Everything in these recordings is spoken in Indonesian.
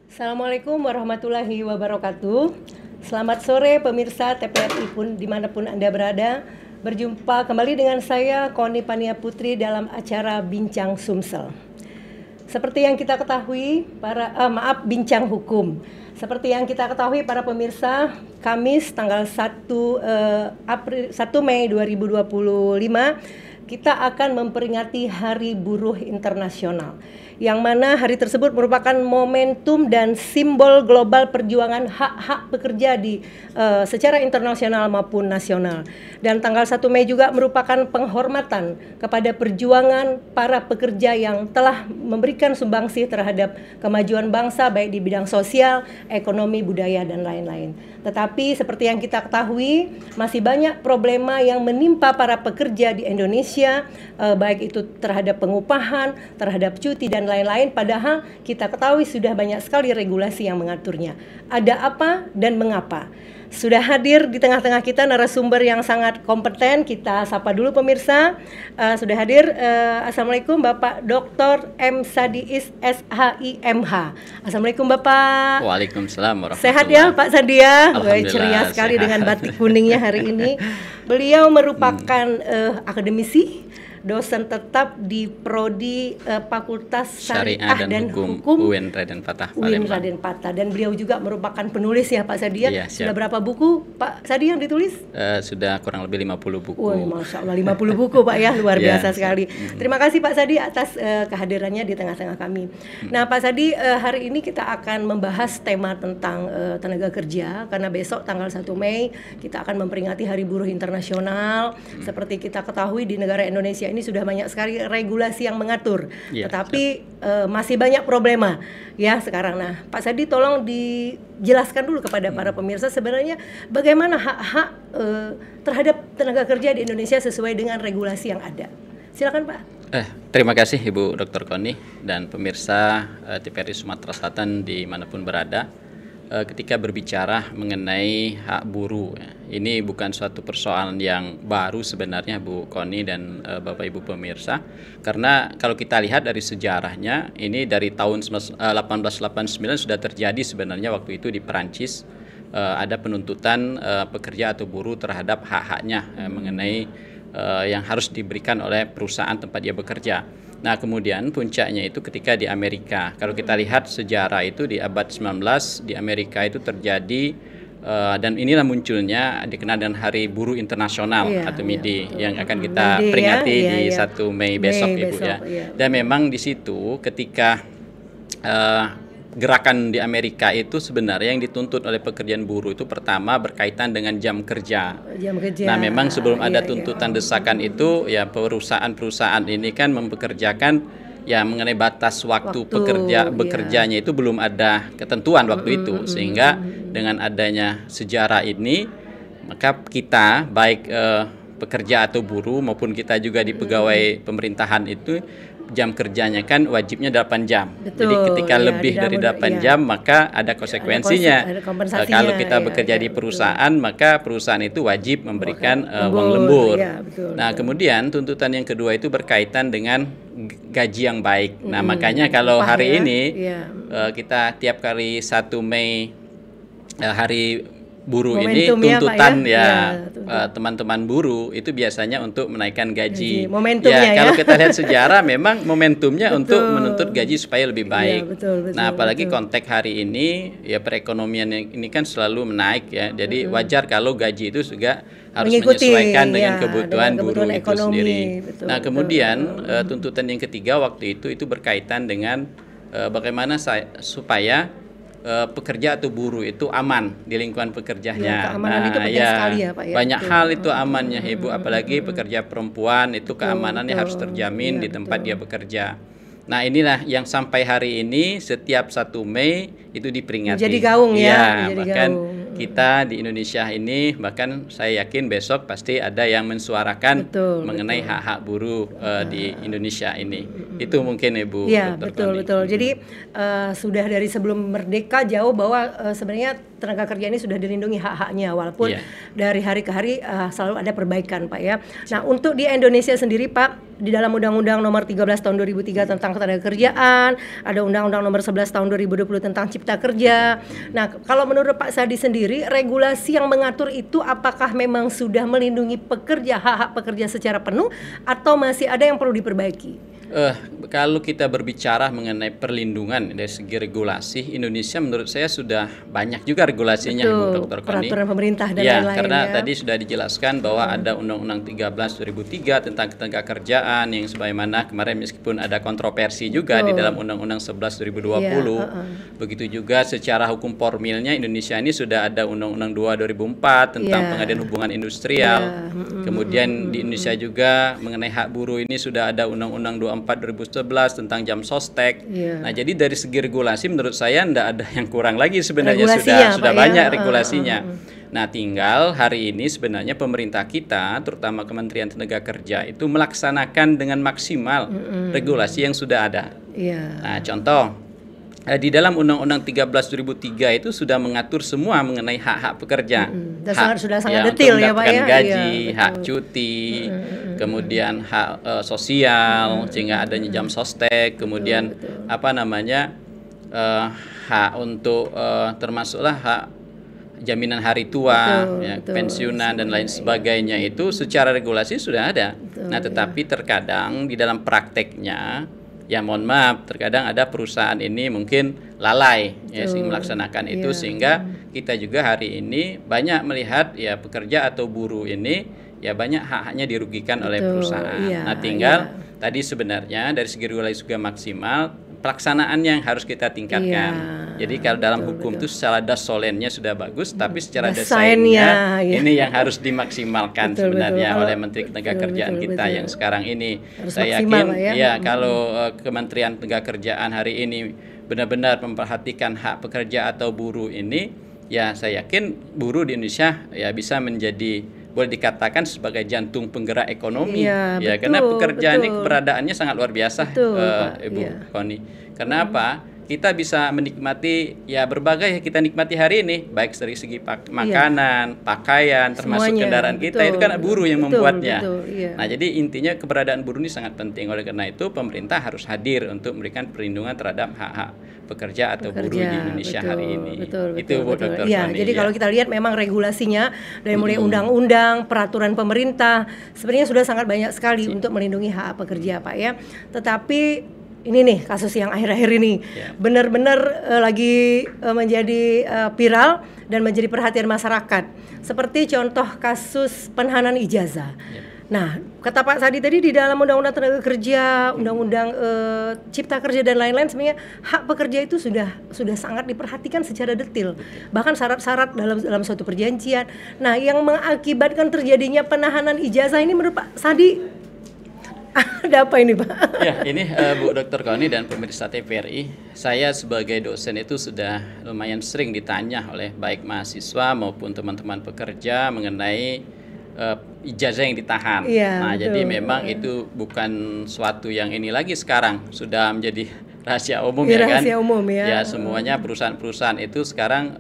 Assalamualaikum warahmatullahi wabarakatuh. Selamat sore pemirsa TPRI pun dimanapun Anda berada. Berjumpa kembali dengan saya Koni Pania Putri dalam acara Bincang Sumsel. Seperti yang kita ketahui, Bincang Hukum. Seperti yang kita ketahui para pemirsa, Kamis tanggal 1 Mei 2025 kita akan memperingati Hari Buruh Internasional, yang mana hari tersebut merupakan momentum dan simbol global perjuangan hak-hak pekerja secara internasional maupun nasional. Dan tanggal 1 Mei juga merupakan penghormatan kepada perjuangan para pekerja yang telah memberikan sumbangsih terhadap kemajuan bangsa baik di bidang sosial, ekonomi, budaya, dan lain-lain. Tetapi seperti yang kita ketahui, masih banyak problema yang menimpa para pekerja di Indonesia, baik itu terhadap pengupahan, terhadap cuti, dan lain-lain. Padahal kita ketahui sudah banyak sekali regulasi yang mengaturnya. Ada apa dan mengapa? Sudah hadir di tengah-tengah kita narasumber yang sangat kompeten. Kita sapa dulu pemirsa. Sudah hadir. Assalamualaikum Bapak Dr. M. Sadiis SHIMH. Assalamualaikum Bapak. Waalaikumsalam warahmatullahi. Sehat ya Pak Sadia? Alhamdulillah, ceria sekali sehat. Dengan batik kuningnya hari ini. Beliau merupakan akademisi, dosen tetap di Prodi Fakultas Syariah dan Hukum UIN Raden Patah UIN Palembang. Raden Patah, dan beliau juga merupakan penulis ya Pak Sadia. Iya, Sudah berapa buku Pak Sadia yang ditulis? Sudah kurang lebih 50 buku. Wah, Masya Allah 50 buku Pak ya, luar Iya. biasa sekali. Terima kasih Pak Sadi atas kehadirannya di tengah-tengah kami. Nah Pak Sadi, hari ini kita akan membahas tema tentang tenaga kerja, karena besok tanggal 1 Mei kita akan memperingati Hari Buruh Internasional. Seperti kita ketahui di negara Indonesia ini sudah banyak sekali regulasi yang mengatur, tetapi masih banyak problema ya sekarang. Nah Pak Sadi, tolong dijelaskan dulu kepada para pemirsa sebenarnya bagaimana hak-hak terhadap tenaga kerja di Indonesia sesuai dengan regulasi yang ada. Silakan Pak. Terima kasih Ibu Dr. Koni dan pemirsa TPRI Sumatera Selatan dimanapun berada. Ketika berbicara mengenai hak buruh, ini bukan suatu persoalan yang baru sebenarnya Bu Koni dan Bapak Ibu pemirsa, karena kalau kita lihat dari sejarahnya, ini dari tahun 1889 sudah terjadi sebenarnya. Waktu itu di Perancis ada penuntutan pekerja atau buruh terhadap hak-haknya mengenai yang harus diberikan oleh perusahaan tempat dia bekerja. Nah kemudian puncaknya itu ketika di Amerika. Kalau kita lihat sejarah itu di abad 19 di Amerika itu terjadi dan inilah munculnya dikenal dengan Hari Buruh Internasional atau MIDI yang akan kita peringati di 1 Mei besok Ibu ya. Dan memang di situ ketika gerakan di Amerika itu sebenarnya yang dituntut oleh pekerjaan buruh itu pertama berkaitan dengan jam kerja. Nah memang sebelum ada tuntutan desakan itu ya perusahaan-perusahaan ini kan mempekerjakan ya mengenai batas waktu bekerjanya itu belum ada ketentuan waktu itu, sehingga dengan adanya sejarah ini maka kita baik pekerja atau buruh maupun kita juga di pegawai pemerintahan itu jam kerjanya kan wajibnya 8 jam. Betul, jadi ketika lebih dari 8 jam maka ada konsekuensinya. Kalau kita bekerja di perusahaan maka perusahaan itu wajib memberikan uang lembur. Nah kemudian tuntutan yang kedua itu berkaitan dengan gaji yang baik. Nah makanya kalau hari ini kita tiap kali 1 Mei hari buruh momentum ini tuntutan teman-teman buruh itu biasanya untuk menaikkan gaji. Momentumnya kalau kita lihat sejarah memang momentumnya untuk menuntut gaji supaya lebih baik. Nah apalagi konteks hari ini ya perekonomian ini kan selalu menaik ya. Jadi wajar kalau gaji itu juga harus menyesuaikan dengan kebutuhan buruh itu sendiri. Nah kemudian tuntutan yang ketiga waktu itu berkaitan dengan bagaimana supaya pekerja atau buruh itu aman di lingkungan pekerjaannya. Keamanan itu penting sekali ya Pak ya. Banyak hal itu amannya Ibu, apalagi pekerja perempuan itu keamanannya harus terjamin di tempat dia bekerja. Nah inilah yang sampai hari ini setiap 1 Mei itu diperingati. Jadi gaung ya. Bahkan kita di Indonesia ini, bahkan saya yakin besok pasti ada yang mensuarakan mengenai hak-hak buruh di Indonesia ini. Itu mungkin Ibu. Iya betul. Jadi sudah dari sebelum merdeka jauh bahwa sebenarnya tenaga kerja ini sudah dilindungi hak-haknya, walaupun dari hari ke hari selalu ada perbaikan, Pak ya. Nah, untuk di Indonesia sendiri, Pak, di dalam Undang-Undang Nomor 13 Tahun 2003 tentang Ketenaga Kerjaan, ada Undang-Undang Nomor 11 Tahun 2020 tentang Cipta Kerja. Nah, kalau menurut Pak Sadi sendiri, regulasi yang mengatur itu apakah memang sudah melindungi pekerja, hak-hak pekerja secara penuh, atau masih ada yang perlu diperbaiki? Kalau kita berbicara mengenai perlindungan dari segi regulasi, Indonesia menurut saya sudah banyak juga regulasinya, Bu Dr. Koni. Peraturan pemerintah dan lain-lain. Karena tadi sudah dijelaskan bahwa ada Undang-Undang 13 2003 tentang ketenaga kerjaan yang sebagaimana kemarin meskipun ada kontroversi juga di dalam Undang-Undang 11 2020. Begitu juga secara hukum formilnya Indonesia ini sudah ada Undang-Undang 2 2004 tentang pengadilan hubungan industrial. Kemudian di Indonesia juga mengenai hak buruh ini sudah ada Undang-Undang 2011 tentang jam sostek. Nah, jadi dari segi regulasi menurut saya tidak ada yang kurang lagi sebenarnya, sudah banyak regulasinya. Nah, tinggal hari ini sebenarnya pemerintah kita, terutama Kementerian Tenaga Kerja itu melaksanakan dengan maksimal regulasi yang sudah ada. Nah, contoh di dalam Undang-Undang 13 2003 itu sudah mengatur semua mengenai hak-hak pekerja. Sudah sangat detail ya, Pak ya. Gaji, hak cuti, kemudian hak sosial, sehingga adanya jam sostek, kemudian hak untuk termasuklah hak jaminan hari tua, pensiunan dan lain sebagainya itu secara regulasi sudah ada. Nah, tetapi terkadang di dalam prakteknya, ya mohon maaf, terkadang ada perusahaan ini mungkin lalai melaksanakan itu, sehingga kita juga hari ini banyak melihat ya pekerja atau buruh ini ya banyak hak-haknya dirugikan oleh perusahaan. Nah, tinggal tadi sebenarnya dari segi regulasi juga maksimal, pelaksanaan yang harus kita tingkatkan. Jadi kalau dalam hukum itu secara dasolennya sudah bagus, tapi secara desainnya ini yang harus dimaksimalkan sebenarnya oleh Menteri Ketenagakerjaan kita yang sekarang ini. Harus saya yakin kalau Kementerian Ketenagakerjaan hari ini benar-benar memperhatikan hak pekerja atau buruh ini, ya saya yakin buruh di Indonesia ya bisa menjadi, boleh dikatakan sebagai jantung penggerak ekonomi, karena pekerjaan ini keberadaannya sangat luar biasa, Ibu Koni. Kenapa? Kita bisa menikmati ya berbagai yang kita nikmati hari ini, baik dari segi makanan, pakaian, termasuk kendaraan kita, itu kan buruh yang membuatnya. Nah, jadi intinya keberadaan buruh ini sangat penting. Oleh karena itu pemerintah harus hadir untuk memberikan perlindungan terhadap hak-hak pekerja atau buruh di Indonesia hari ini. Itu Bu Dr. Koni. Jadi kalau kita lihat memang regulasinya dari mulai undang-undang, peraturan pemerintah sebenarnya sudah sangat banyak sekali untuk melindungi hak pekerja, Pak ya. Tetapi ini nih kasus yang akhir-akhir ini benar-benar lagi menjadi viral dan menjadi perhatian masyarakat. Seperti contoh kasus penahanan ijazah. Nah, kata Pak Sadi tadi di dalam Undang-Undang Tenaga Kerja, Undang-Undang Cipta Kerja dan lain-lain, sebenarnya hak pekerja itu sudah sangat diperhatikan secara detail. Bahkan syarat-syarat dalam suatu perjanjian. Nah, yang mengakibatkan terjadinya penahanan ijazah ini menurut Pak Sadi ada apa ini, Pak? Ya, ini Bu Dr. Koni dan pemirsa TVRI, saya sebagai dosen itu sudah lumayan sering ditanya oleh baik mahasiswa maupun teman-teman pekerja mengenai ijazah yang ditahan. Jadi memang itu bukan suatu yang ini lagi sekarang, sudah menjadi rahasia umum rahasia umum ya. Semuanya perusahaan-perusahaan itu sekarang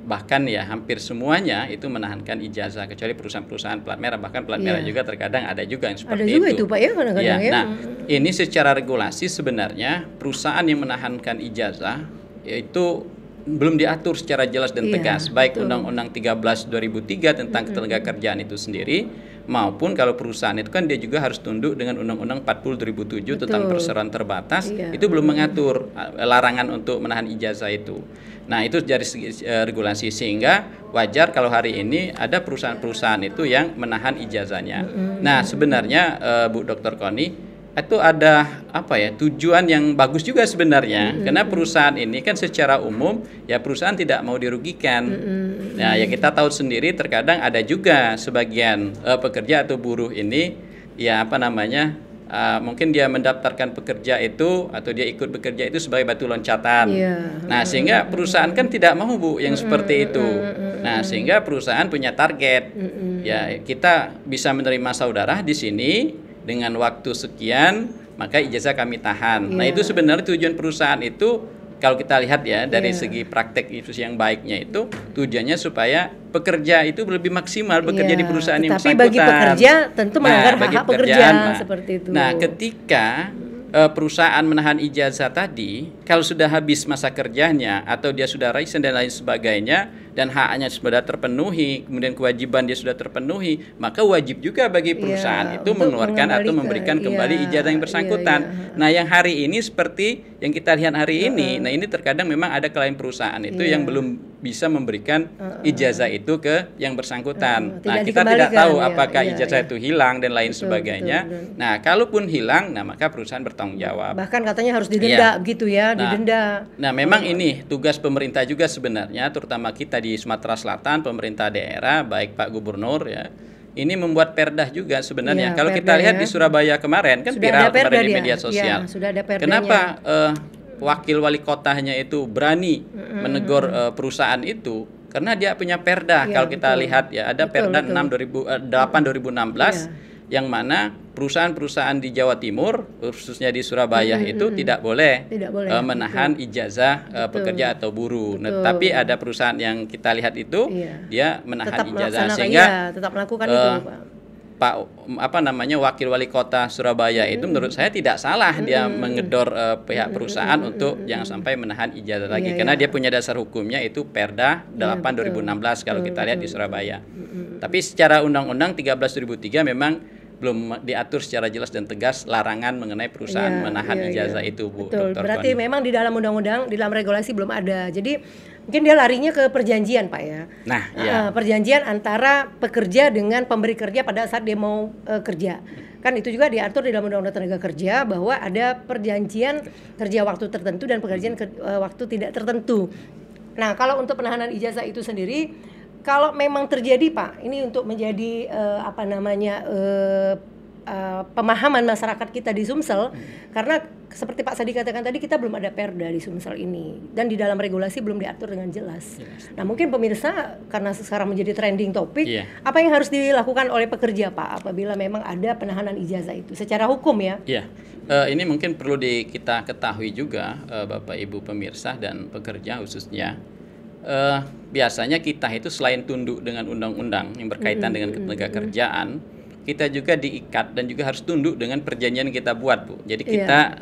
bahkan ya hampir semuanya itu menahankan ijazah, kecuali perusahaan-perusahaan plat merah, bahkan plat merah juga terkadang ada juga yang seperti itu. Ada juga itu, Pak ya, kadang-kadang ya. Nah, ini secara regulasi sebenarnya perusahaan yang menahankan ijazah yaitu belum diatur secara jelas dan tegas, baik Undang-Undang 13 2003 tentang Ketenagakerjaan itu sendiri, maupun kalau perusahaan itu kan dia juga harus tunduk dengan Undang-Undang 40 2007 tentang perseroan terbatas, itu belum mengatur larangan untuk menahan ijazah itu. Nah, itu dari segi regulasi, sehingga wajar kalau hari ini ada perusahaan-perusahaan itu yang menahan ijazahnya. Nah, sebenarnya Bu Dr. Koni, itu ada tujuan yang bagus juga sebenarnya, karena perusahaan ini kan secara umum ya perusahaan tidak mau dirugikan. Nah, ya kita tahu sendiri terkadang ada juga sebagian pekerja atau buruh ini ya mungkin dia mendaftarkan pekerja itu atau dia ikut bekerja itu sebagai batu loncatan. Nah, sehingga perusahaan kan tidak mau, Bu, yang seperti itu. Nah, sehingga perusahaan punya target. Ya, kita bisa menerima saudara di sini dengan waktu sekian, maka ijazah kami tahan. Nah, itu sebenarnya tujuan perusahaan itu kalau kita lihat ya dari segi praktek itu yang baiknya itu tujuannya supaya pekerja itu lebih maksimal bekerja di perusahaan yang bersangkutan. Tapi bagi pekerja tentu melanggar hak pekerja seperti itu. Nah, ketika perusahaan menahan ijazah tadi, kalau sudah habis masa kerjanya atau dia sudah resign dan lain sebagainya dan haknya sudah terpenuhi, kemudian kewajiban dia sudah terpenuhi, maka wajib juga bagi perusahaan itu mengeluarkan atau memberikan kembali ijazah yang bersangkutan. Nah, yang hari ini seperti yang kita lihat hari ini, nah ini terkadang memang ada klien perusahaan itu yang belum bisa memberikan ijazah itu ke yang bersangkutan. Nah, kita tidak tahu apakah ijazah itu hilang dan lain sebagainya. Nah, kalaupun hilang, nah maka perusahaan bertanggung jawab. Bahkan katanya harus didenda gitu ya, didenda. Nah, memang ini tugas pemerintah juga sebenarnya, terutama kita di Sumatera Selatan, pemerintah daerah, baik Pak Gubernur ya, ini membuat perdah juga sebenarnya. Kalau kita lihat di Surabaya kemarin kan viral kemarin di media sosial. Sudah ada perdanya. Kenapa wakil wali kotanya itu berani menegur perusahaan itu? Karena dia punya perda. Kalau kita lihat ya ada perda 8 2016 yang mana perusahaan-perusahaan di Jawa Timur, khususnya di Surabaya itu tidak boleh menahan ijazah pekerja atau buruh. Nah, tapi ada perusahaan yang kita lihat itu dia menahan ijazah sehingga tetap melakukan itu, Pak. Wakil wali kota Surabaya itu menurut saya tidak salah dia mengedor pihak perusahaan untuk jangan sampai menahan ijazah lagi karena dia punya dasar hukumnya itu Perda 8 2016 kalau kita lihat di Surabaya. Tapi secara undang-undang 13 2003 memang belum diatur secara jelas dan tegas larangan mengenai perusahaan menahan ijazah itu, Bu. Betul. Berarti memang di dalam undang-undang, di dalam regulasi belum ada. Jadi mungkin dia larinya ke perjanjian, Pak ya. Nah, perjanjian antara pekerja dengan pemberi kerja pada saat dia mau kerja. Kan itu juga diatur di dalam Undang-Undang Tenaga Kerja bahwa ada perjanjian kerja waktu tertentu dan perjanjian waktu tidak tertentu. Nah, kalau untuk penahanan ijazah itu sendiri, kalau memang terjadi, Pak, ini untuk menjadi pemahaman masyarakat kita di Sumsel, karena seperti Pak Sadi katakan tadi kita belum ada perda di Sumsel ini dan di dalam regulasi belum diatur dengan jelas. Nah, mungkin pemirsa karena sekarang menjadi trending topik, apa yang harus dilakukan oleh pekerja, Pak, apabila memang ada penahanan ijazah itu secara hukum ya? Iya. Ini mungkin perlu kita ketahui juga, Bapak Ibu pemirsa dan pekerja khususnya. Biasanya kita itu selain tunduk dengan undang-undang yang berkaitan dengan ketenaga kerjaan, kita juga diikat dan juga harus tunduk dengan perjanjian yang kita buat, Bu. Jadi kita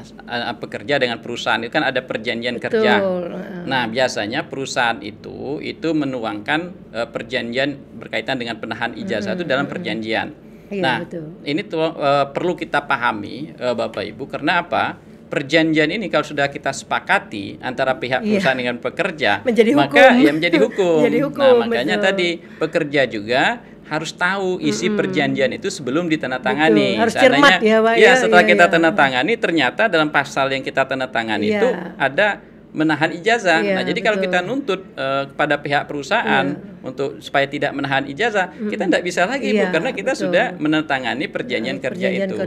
pekerja dengan perusahaan itu kan ada perjanjian kerja. Nah, biasanya perusahaan itu menuangkan perjanjian berkaitan dengan penahan ijazah itu dalam perjanjian. Ini perlu kita pahami, Bapak Ibu, karena apa? Perjanjian ini kalau sudah kita sepakati antara pihak perusahaan dengan pekerja, maka menjadi hukum. Nah, makanya tadi pekerja juga harus tahu isi perjanjian itu sebelum ditandatangani. Harus cermat ya, Pak. Setelah kita tandatangani, ternyata dalam pasal yang kita tandatangani itu ada menahan ijazah. Nah, jadi kalau kita nuntut kepada pihak perusahaan untuk supaya tidak menahan ijazah, kita tidak bisa lagi, Bu, karena kita sudah menandatangani perjanjian kerja itu.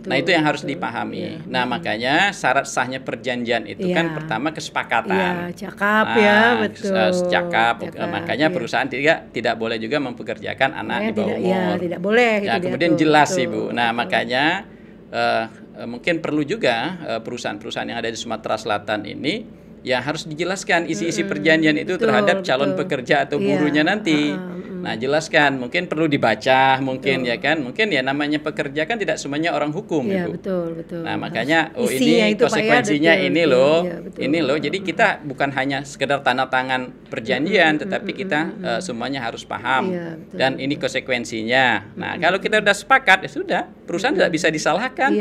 Nah, itu yang harus dipahami. Nah, makanya syarat sahnya perjanjian itu kan pertama kesepakatan. Cakap Cakap. Makanya perusahaan tidak boleh juga mempekerjakan anak di bawah umur. Tidak boleh. Kemudian jelas, Ibu. Nah, makanya mungkin perlu juga perusahaan-perusahaan yang ada di Sumatera Selatan ini ya harus dijelaskan isi-isi perjanjian itu terhadap calon pekerja atau buruhnya nanti. Nah, jelaskan, mungkin perlu dibaca, mungkin ya kan, mungkin ya namanya pekerja kan tidak semuanya orang hukum, Ibu. Nah, makanya ini konsekuensinya ini loh. Jadi kita bukan hanya sekedar tanda tangan perjanjian, tetapi kita semuanya harus paham dan ini konsekuensinya. Nah, kalau kita sudah sepakat ya sudah, perusahaan tidak bisa disalahkan.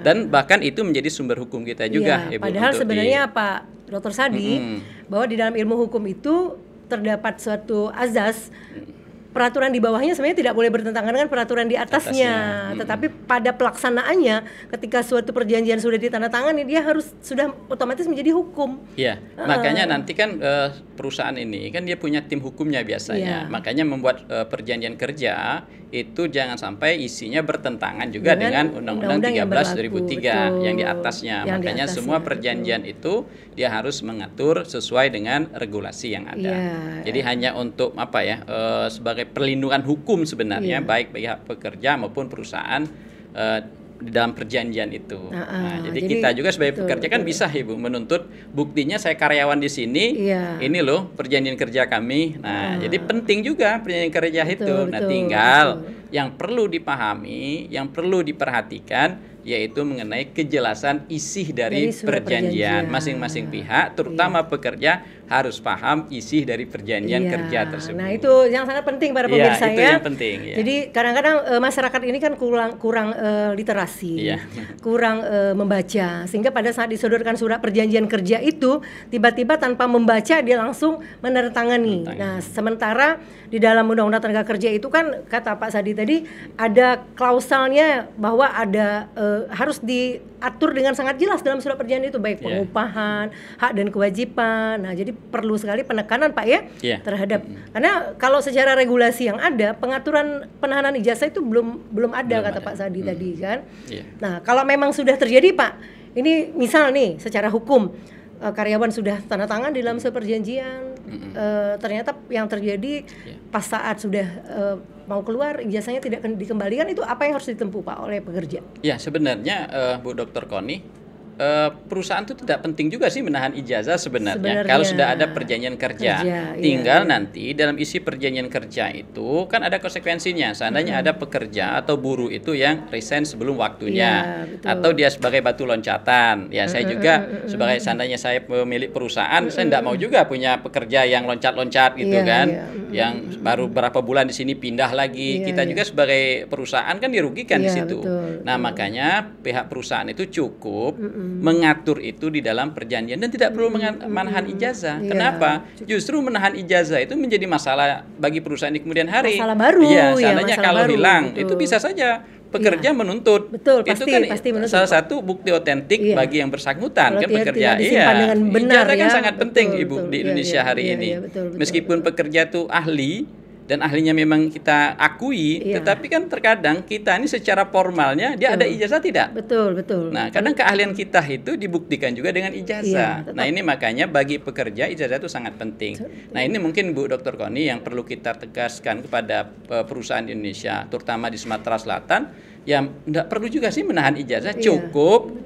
Dan bahkan itu menjadi sumber hukum kita juga, Ibu. Padahal sebenarnya Pak Dr. Sadi, bahwa di dalam ilmu hukum itu terdapat suatu azas, peraturan di bawahnya sebenarnya tidak boleh bertentangan dengan peraturan di atasnya. Tetapi pada pelaksanaannya, ketika suatu perjanjian sudah ditandatangani, dia harus sudah otomatis menjadi hukum. Iya, makanya nanti kan perusahaan ini kan dia punya tim hukumnya biasanya. Makanya membuat perjanjian kerja itu jangan sampai isinya bertentangan juga dengan Undang-Undang 13 2003 yang di atasnya. Makanya semua perjanjian itu dia harus mengatur sesuai dengan regulasi yang ada. Jadi hanya untuk sebagai perlindungan hukum sebenarnya baik pihak pekerja maupun perusahaan di dalam perjanjian itu. Jadi kita juga sebagai pekerja kan bisa Ibu menuntut buktinya saya karyawan di sini, ini loh perjanjian kerja kami. Nah, jadi penting juga perjanjian kerja itu. Nah, tinggal yang perlu dipahami, yang perlu diperhatikan yaitu mengenai kejelasan isi dari perjanjian. Masing-masing pihak, terutama pekerja, harus paham isi dari perjanjian kerja tersebut. Nah, itu yang sangat penting para pemirsa itu yang penting. Jadi kadang-kadang masyarakat ini kan kurang literasi, kurang membaca, sehingga pada saat disodorkan surat perjanjian kerja itu tiba-tiba tanpa membaca dia langsung menandatangani. Nah, sementara di dalam Undang-Undang Tenaga Kerja itu kan kata Pak Sadi tadi ada klausalnya bahwa ada harus diatur dengan sangat jelas dalam surat perjanjian itu, baik pengupahan, hak dan kewajiban. Nah, jadi perlu sekali penekanan Pak terhadap, karena kalau secara regulasi yang ada pengaturan penahanan ijazah itu belum ada kata Pak Sadi tadi kan. Nah, kalau memang sudah terjadi Pak, ini misal nih secara hukum karyawan sudah tanda tangan di dalam surat perjanjian, ternyata yang terjadi pas saat sudah mau keluar ijazahnya tidak dikembalikan, itu apa yang harus ditempuh Pak oleh pekerja? Ya, sebenarnya Bu Dr. Koni, perusahaan itu tidak penting juga sih menahan ijazah sebenarnya kalau sudah ada perjanjian kerja. Tinggal nanti dalam isi perjanjian kerja itu kan ada konsekuensinya. Seandainya ada pekerja atau buruh itu yang resign sebelum waktunya, atau dia sebagai batu loncatan. Ya, saya juga sebagai seandainya saya pemilik perusahaan, saya tidak mau juga punya pekerja yang loncat-loncat gitu kan, yang baru berapa bulan di sini pindah lagi. Kita juga sebagai perusahaan kan dirugikan di situ. Nah, makanya pihak perusahaan itu cukup mengatur itu di dalam perjanjian dan tidak perlu menahan ijazah. Kenapa? Justru menahan ijazah itu menjadi masalah bagi perusahaan di kemudian hari. Masalah baru. Seandainya kalau hilang, itu bisa saja pekerja menuntut. Betul, itu pasti kan menuntut, salah satu bukti otentik bagi yang bersangkutan kan pekerja. Dengan benar, ijazah kan sangat penting Ibu di Indonesia hari ini. Meskipun pekerja itu ahli dan ahlinya memang kita akui, tetapi kan terkadang kita ini secara formalnya dia ada ijazah tidak? Betul. Nah, kadang keahlian kita itu dibuktikan juga dengan ijazah. Nah, ini makanya bagi pekerja ijazah itu sangat penting. Nah, ini mungkin Bu Dr. Koni yang perlu kita tegaskan kepada perusahaan di Indonesia, terutama di Sumatera Selatan, yang tidak perlu juga sih menahan ijazah, cukup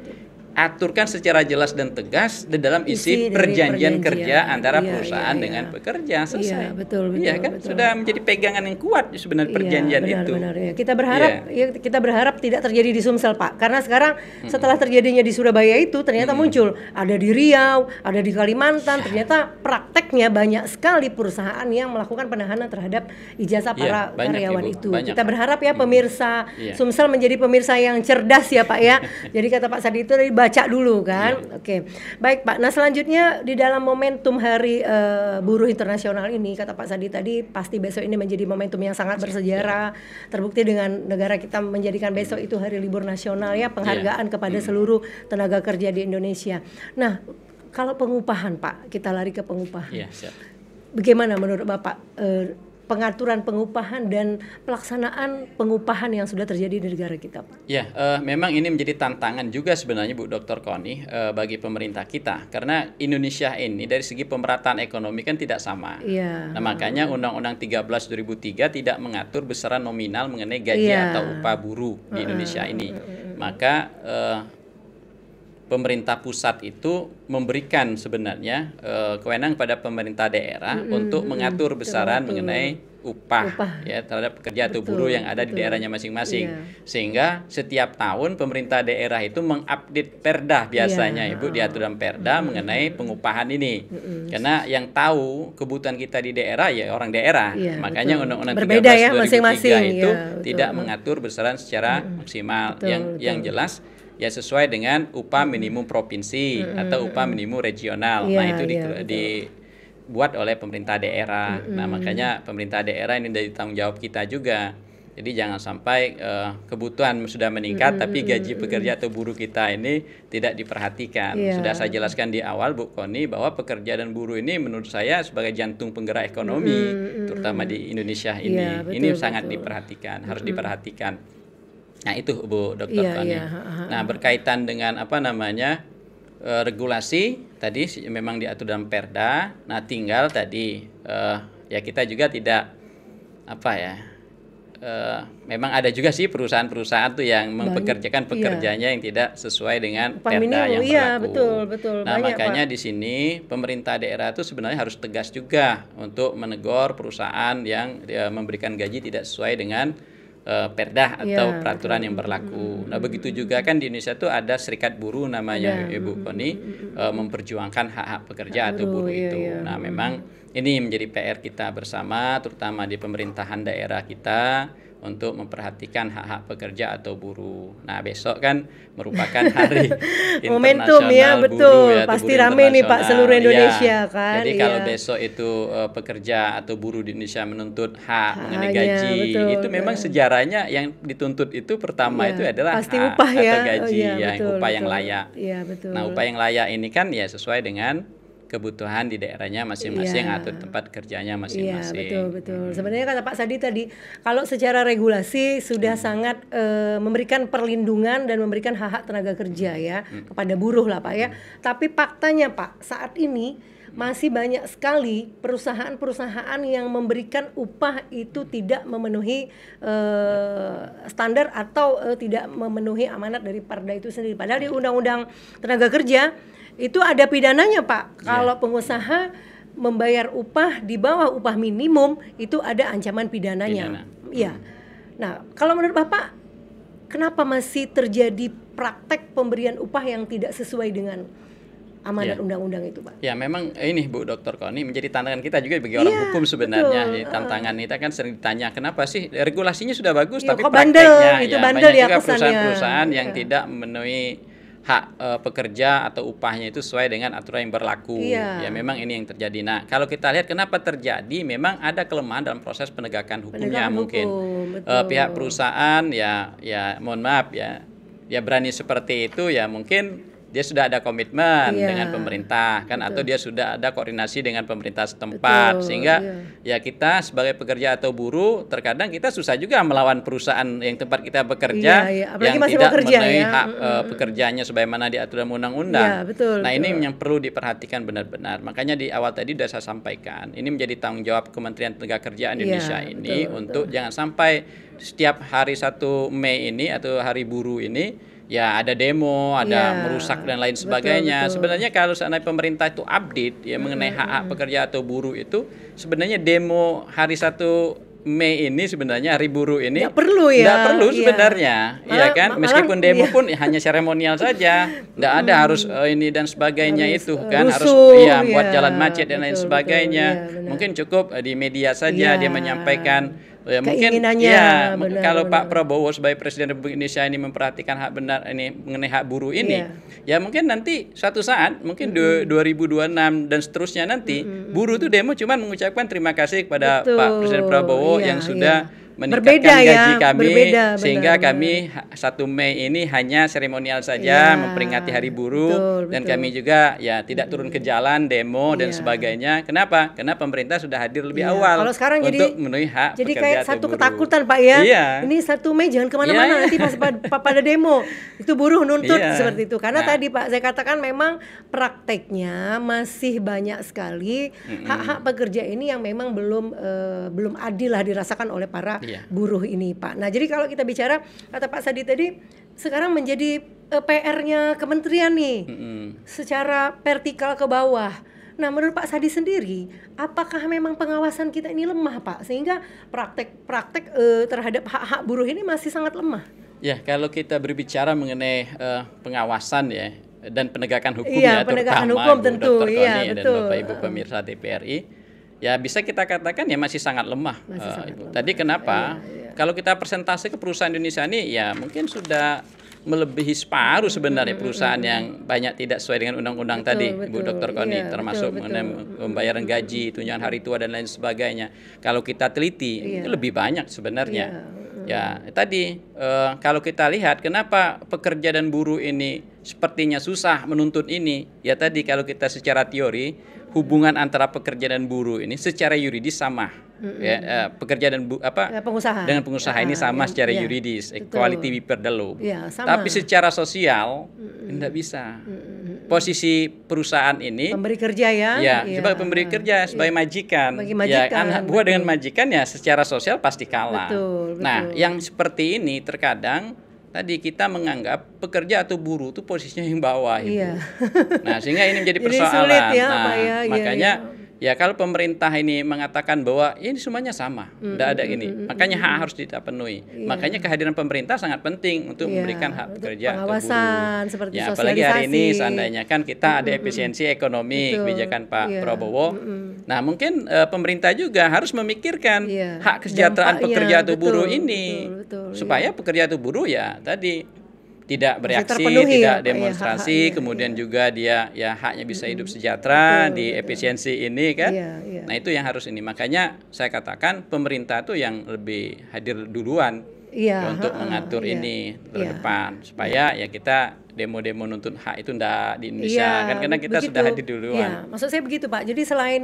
aturkan secara jelas dan tegas di dalam isi perjanjian kerja antara perusahaan dengan pekerja. Selesai. Betul. Kan sudah menjadi pegangan yang kuat sebenarnya perjanjian itu. Kita berharap tidak terjadi di Sumsel Pak, karena sekarang setelah terjadinya di Surabaya itu ternyata muncul ada di Riau, ada di Kalimantan, ternyata prakteknya banyak sekali perusahaan yang melakukan penahanan terhadap ijazah para karyawan itu. Kita berharap ya pemirsa Sumsel menjadi pemirsa yang cerdas ya Pak ya. Jadi kata Pak Sadi itu dari baca dulu kan. Oke. Baik Pak. Nah, selanjutnya di dalam momentum Hari Buruh Internasional ini, kata Pak Sadi tadi, pasti besok ini menjadi momentum yang sangat bersejarah. Terbukti dengan negara kita menjadikan besok itu hari libur nasional ya, penghargaan kepada seluruh tenaga kerja di Indonesia. Nah, kalau pengupahan Pak, kita lari ke pengupahan. Bagaimana menurut Bapak pengaturan pengupahan dan pelaksanaan pengupahan yang sudah terjadi di negara kita, Pak? Memang ini menjadi tantangan juga sebenarnya Bu Dr. Koni bagi pemerintah kita, karena Indonesia ini dari segi pemerataan ekonomi kan tidak sama. Nah, makanya Undang-Undang 13 2003 tidak mengatur besaran nominal mengenai gaji atau upah buruh di Indonesia ini. Maka pemerintah pusat itu memberikan sebenarnya kewenangan pada pemerintah daerah untuk mengatur besaran mengenai upah ya terhadap pekerja atau buruh yang ada di daerahnya masing-masing. Sehingga setiap tahun pemerintah daerah itu mengupdate perda biasanya Ibu, diatur dalam perda mengenai pengupahan ini. Karena yang tahu kebutuhan kita di daerah ya orang daerah. Makanya Undang-Undang 13 2003 itu tidak mengatur besaran secara maksimal. Yang jelas ya sesuai dengan upah minimum provinsi atau upah minimum regional. Nah, itu dibuat oleh pemerintah daerah. Nah, makanya pemerintah daerah ini dari tanggung jawab kita juga. Jadi jangan sampai kebutuhan sudah meningkat tapi gaji pekerja atau buruh kita ini tidak diperhatikan. Sudah saya jelaskan di awal Bu Koni bahwa pekerja dan buruh ini menurut saya sebagai jantung penggerak ekonomi terutama di Indonesia ini. Ini sangat diperhatikan, harus diperhatikan. Nah, itu Bu Dr. Koni. Nah, berkaitan dengan regulasi tadi memang diatur dalam perda. Nah, tinggal tadi ya kita juga tidak memang ada juga sih perusahaan-perusahaan tuh yang mempekerjakan pekerjanya yang tidak sesuai dengan Upah perda minimum, yang iya, berlaku. betul. Nah, Banyak, makanya Pak. di sini pemerintah daerah itu sebenarnya harus tegas juga untuk menegur perusahaan yang memberikan gaji tidak sesuai dengan perda atau Iya, peraturan yang berlaku. Nah, begitu juga kan di Indonesia tuh ada serikat buruh namanya Ibu Koni, memperjuangkan hak-hak pekerja atau buruh iya, itu. iya. Nah, memang ini menjadi PR kita bersama, terutama di pemerintahan daerah kita, untuk memperhatikan hak-hak pekerja atau buruh. Nah, besok kan merupakan hari Momentum internasional ya, betul. buruh ya, atau Pasti buruh rame nih Pak, internasional. seluruh Iya. Indonesia kan. Jadi iya. kalau besok itu pekerja atau buruh di Indonesia menuntut hak mengenai Haknya, gaji, betul, itu memang sejarahnya yang dituntut itu pertama Iya, itu adalah pasti hak upah ya. atau Oh, gaji, iya, yang betul, upah yang betul. layak. Iya, betul. Nah, upah yang layak ini kan ya sesuai dengan kebutuhan di daerahnya masing-masing Iya. atau tempat kerjanya Iya, masing-masing. betul. Sebenarnya kata Pak Sadi tadi, kalau secara regulasi sudah sangat memberikan perlindungan dan memberikan hak-hak tenaga kerja ya kepada buruh lah Pak ya. Tapi faktanya Pak, saat ini masih banyak sekali perusahaan-perusahaan yang memberikan upah itu tidak memenuhi standar atau tidak memenuhi amanat dari Perda itu sendiri. Padahal di Undang-Undang Tenaga Kerja itu ada pidananya Pak. Kalau pengusaha membayar upah di bawah upah minimum itu ada ancaman pidananya. Iya. Nah, kalau menurut Bapak kenapa masih terjadi praktek pemberian upah yang tidak sesuai dengan amanat undang-undang itu, Pak? Ya, memang ini Bu Dr. Koni menjadi tantangan kita juga bagi orang hukum sebenarnya. Jadi, tantangan kita kan sering ditanya, kenapa sih regulasinya sudah bagus tapi kok prakteknya bandel, itu ya bandel banyak ya juga kesannya. perusahaan-perusahaan yang tidak memenuhi hak pekerja atau upahnya itu sesuai dengan aturan yang berlaku. Iya. Ya, memang ini yang terjadi. Nah, kalau kita lihat kenapa terjadi, memang ada kelemahan dalam proses penegakan hukumnya. Penegakan mungkin hukum, betul. pihak perusahaan ya mohon maaf ya berani seperti itu ya mungkin dia sudah ada komitmen dengan pemerintah kan, atau dia sudah ada koordinasi dengan pemerintah setempat, sehingga ya kita sebagai pekerja atau buruh terkadang kita susah juga melawan perusahaan yang tempat kita bekerja Apalagi yang masih tidak bekerja, memenuhi ya. hak pekerjaannya sebagaimana diatur dalam undang-undang. Nah, ini yang perlu diperhatikan benar-benar. Makanya di awal tadi sudah saya sampaikan, ini menjadi tanggung jawab Kementerian Tenagakerjaan Indonesia ini untuk jangan sampai setiap hari 1 Mei ini atau hari buruh ini ya ada demo, ada merusak dan lain sebagainya. Sebenarnya kalau seandainya pemerintah itu update ya mengenai hak-hak pekerja atau buruh itu, sebenarnya demo hari 1 Mei ini sebenarnya hari buruh ini nggak perlu ya. Nggak perlu sebenarnya, ya kan? Meskipun demo pun hanya seremonial saja, nggak ada harus ini dan sebagainya itu kan, harus buat jalan macet dan lain sebagainya. Mungkin cukup di media saja dia menyampaikan. Ya, mungkin ya kalau Pak Prabowo sebagai Presiden Republik Indonesia ini memperhatikan hak benar ini mengenai hak buruh ini, ya mungkin nanti suatu saat mungkin 2026 dan seterusnya nanti buruh itu demo cuman mengucapkan terima kasih kepada Pak Presiden Prabowo yang sudah meningkatkan gaji kami sehingga kami 1 Mei ini hanya seremonial saja memperingati hari buruh dan kami juga ya tidak turun ke jalan demo dan sebagainya. Kenapa? Karena pemerintah sudah hadir lebih awal kalau sekarang untuk memenuhi hak jadi pekerja kayak atau satu buruh. Ketakutan Pak ya. Ini 1 Mei jangan kemana-mana nanti pas pada demo itu buruh nuntut seperti itu. Karena tadi Pak saya katakan memang prakteknya masih banyak sekali hak-hak pekerja ini yang memang belum adil lah dirasakan oleh para buruh ini Pak. Nah jadi kalau kita bicara kata Pak Sadi tadi sekarang menjadi PR-nya kementerian nih secara vertikal ke bawah. Nah menurut Pak Sadi sendiri apakah memang pengawasan kita ini lemah Pak sehingga praktek terhadap hak-hak buruh ini masih sangat lemah? Ya kalau kita berbicara mengenai pengawasan ya dan penegakan hukumnya penegakan terutama hukum Ibu tentu, Dr. Koni dan betul. Bapak Ibu pemirsa TPRI ya bisa kita katakan ya masih sangat lemah. Ibu. Tadi kenapa? Kalau kita persentase ke perusahaan Indonesia ini ya mungkin sudah melebihi separuh sebenarnya perusahaan yang banyak tidak sesuai dengan undang-undang tadi, Ibu Dr. Koni, termasuk mengenai pembayaran gaji, tunjangan hari tua dan lain sebagainya. Kalau kita teliti itu lebih banyak sebenarnya. Ya tadi kalau kita lihat kenapa pekerja dan buruh ini sepertinya susah menuntut ini, ya tadi kalau kita secara teori hubungan antara pekerja dan buruh ini secara yuridis sama, pekerja dan pengusaha dengan pengusaha ini sama secara yuridis, equality before the law. Sama. Tapi secara sosial tidak bisa. posisi perusahaan ini Pemberi kerja ya. ya sebagai pemberi kerja, sebagai majikan. Sebagai Ya, majikan, anak buah dengan majikan ya secara sosial pasti kalah. Betul. Nah, yang seperti ini terkadang tadi kita menganggap pekerja atau buruh itu posisinya yang bawah, Ibu. Iya. Nah, sehingga ini menjadi Jadi persoalan. sulit ya, Nah, Pak, ya. Iya, makanya iya. ya kalau pemerintah ini mengatakan bahwa ini semuanya sama, tidak ada ini, makanya hak harus dipenuhi. Makanya kehadiran pemerintah sangat penting untuk memberikan hak untuk pekerja atau pengawasan, buruh. seperti Ya, apalagi hari ini sosialisasi. seandainya kan kita ada efisiensi ekonomi Betul. kebijakan Pak Iya. Prabowo. Nah, mungkin pemerintah juga harus memikirkan Iya. hak kesejahteraan Dampaknya, pekerja atau betul, buruh ini betul, supaya pekerja atau buruh ya tadi tidak bereaksi, terpenuhi tidak ya, Pak, ya, demonstrasi, hak-haknya, kemudian juga dia ya haknya bisa hidup sejahtera di betul. efisiensi ini kan. Iya, iya. Nah, itu yang harus ini. Makanya saya katakan pemerintah itu yang lebih hadir duluan Iya, untuk mengatur iya. ini Iya. terdepan supaya ya kita demo-demo nuntut hak itu ndak di Indonesia kan karena kita begitu. sudah hadir duluan. Iya, maksud saya begitu Pak. Jadi selain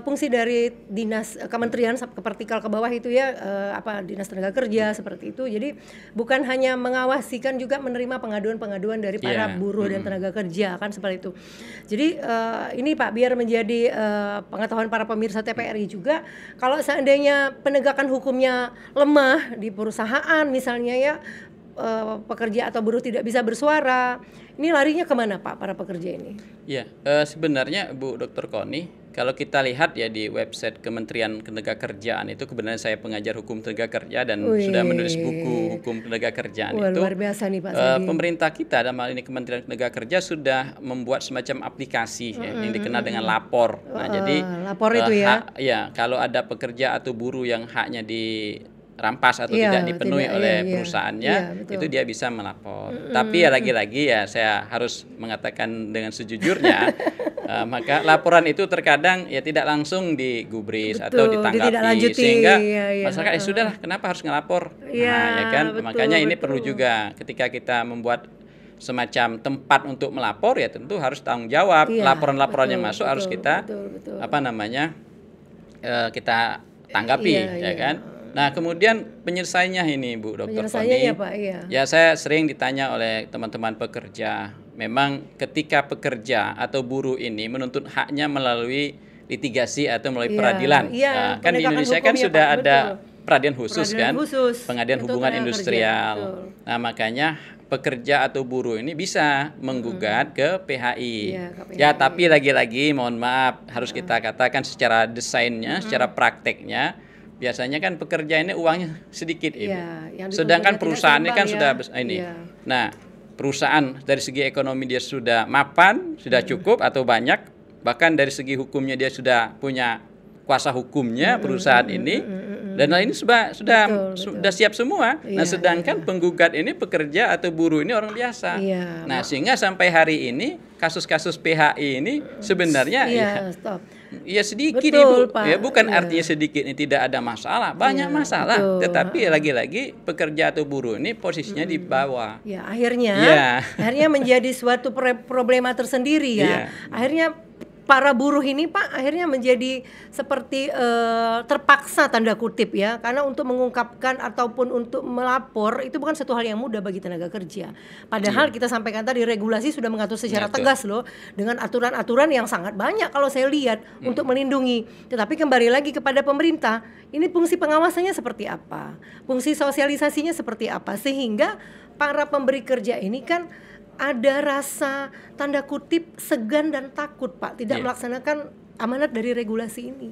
fungsi dari dinas kementerian ke vertikal ke bawah itu ya dinas tenaga kerja seperti itu. Jadi bukan hanya mengawasi kan juga menerima pengaduan-pengaduan dari para Iya. buruh dan tenaga kerja kan seperti itu. Jadi ini Pak biar menjadi pengetahuan para pemirsa TPRI juga kalau seandainya penegakan hukumnya lemah di perusahaan misalnya ya pekerja atau buruh tidak bisa bersuara, ini larinya kemana Pak para pekerja ini? Ya, sebenarnya Bu Dr. Koni, kalau kita lihat ya di website Kementerian Ketenagakerjaan itu kebenaran saya pengajar hukum tenaga kerja dan sudah menulis buku hukum tenaga kerjaan itu. Luar biasa nih Pak Sandi. Pemerintah kita dalam hal ini Kementerian Tenaga Kerja sudah membuat semacam aplikasi ya, yang dikenal dengan lapor. Nah, jadi lapor itu ya. ya kalau ada pekerja atau buruh yang haknya dirampas atau Iya, tidak dipenuhi tidak, oleh iya, perusahaannya, iya, betul. itu dia bisa melapor. Tapi ya lagi-lagi ya saya harus mengatakan dengan sejujurnya, maka laporan itu terkadang ya tidak langsung digubris atau ditanggapi, ditindaklanjuti, sehingga iya, iya. masyarakat ya sudahlah kenapa harus ngelapor? Iya, Nah, ya kan, betul, makanya ini betul. perlu juga ketika kita membuat semacam tempat untuk melapor ya tentu harus tanggung jawab. Iya, Laporan-laporan yang betul, masuk harus betul, kita betul. apa namanya kita tanggapi, Iya, ya iya. kan. Nah, kemudian penyelesaiannya ini Bu Dr. Penyelesaiannya Koni. ya Pak, iya. Ya, saya sering ditanya oleh teman-teman pekerja, memang ketika pekerja atau buruh ini menuntut haknya melalui litigasi atau melalui Iya, peradilan. iya, Nah, kan di penegakan Indonesia kan hukumnya, sudah Pak, ada betul. peradilan khusus Peradilan kan, khusus pengadilan untuk hubungan tenaga kerja, industrial. betul. Nah, makanya pekerja atau buruh ini bisa menggugat ke PHI. Iya, ke PHI. Ya, tapi lagi-lagi mohon maaf harus kita katakan secara desainnya, secara prakteknya biasanya kan pekerja ini uangnya sedikit, Ibu. Iya, yang Sedangkan dituntutnya perusahaan ini tidak kan sudah seimbang, ya. ini. Iya. Nah, perusahaan dari segi ekonomi dia sudah mapan, sudah cukup atau banyak, bahkan dari segi hukumnya dia sudah punya kuasa hukumnya perusahaan ini. Dan hal ini sudah siap semua. Iya, Nah, sedangkan penggugat ini pekerja atau buruh ini orang biasa. Iya. Nah, sehingga sampai hari ini kasus-kasus PHI ini sebenarnya Iya, stop. ya sedikit, Betul, Ibu. Pak. Ya bukan Iya. artinya sedikit ini tidak ada masalah, banyak masalah. betul. Tetapi lagi-lagi pekerja atau buruh ini posisinya di bawah. Ya, akhirnya Iya. akhirnya menjadi suatu problema tersendiri ya. Iya. Akhirnya para buruh ini Pak akhirnya menjadi seperti terpaksa tanda kutip ya, karena untuk mengungkapkan ataupun untuk melapor itu bukan satu hal yang mudah bagi tenaga kerja. Padahal kita sampaikan tadi regulasi sudah mengatur secara Betul. tegas loh dengan aturan-aturan yang sangat banyak kalau saya lihat untuk melindungi. Tetapi kembali lagi kepada pemerintah, ini fungsi pengawasannya seperti apa? Fungsi sosialisasinya seperti apa sehingga para pemberi kerja ini kan ada rasa tanda kutip segan dan takut Pak tidak Iya. melaksanakan amanat dari regulasi ini.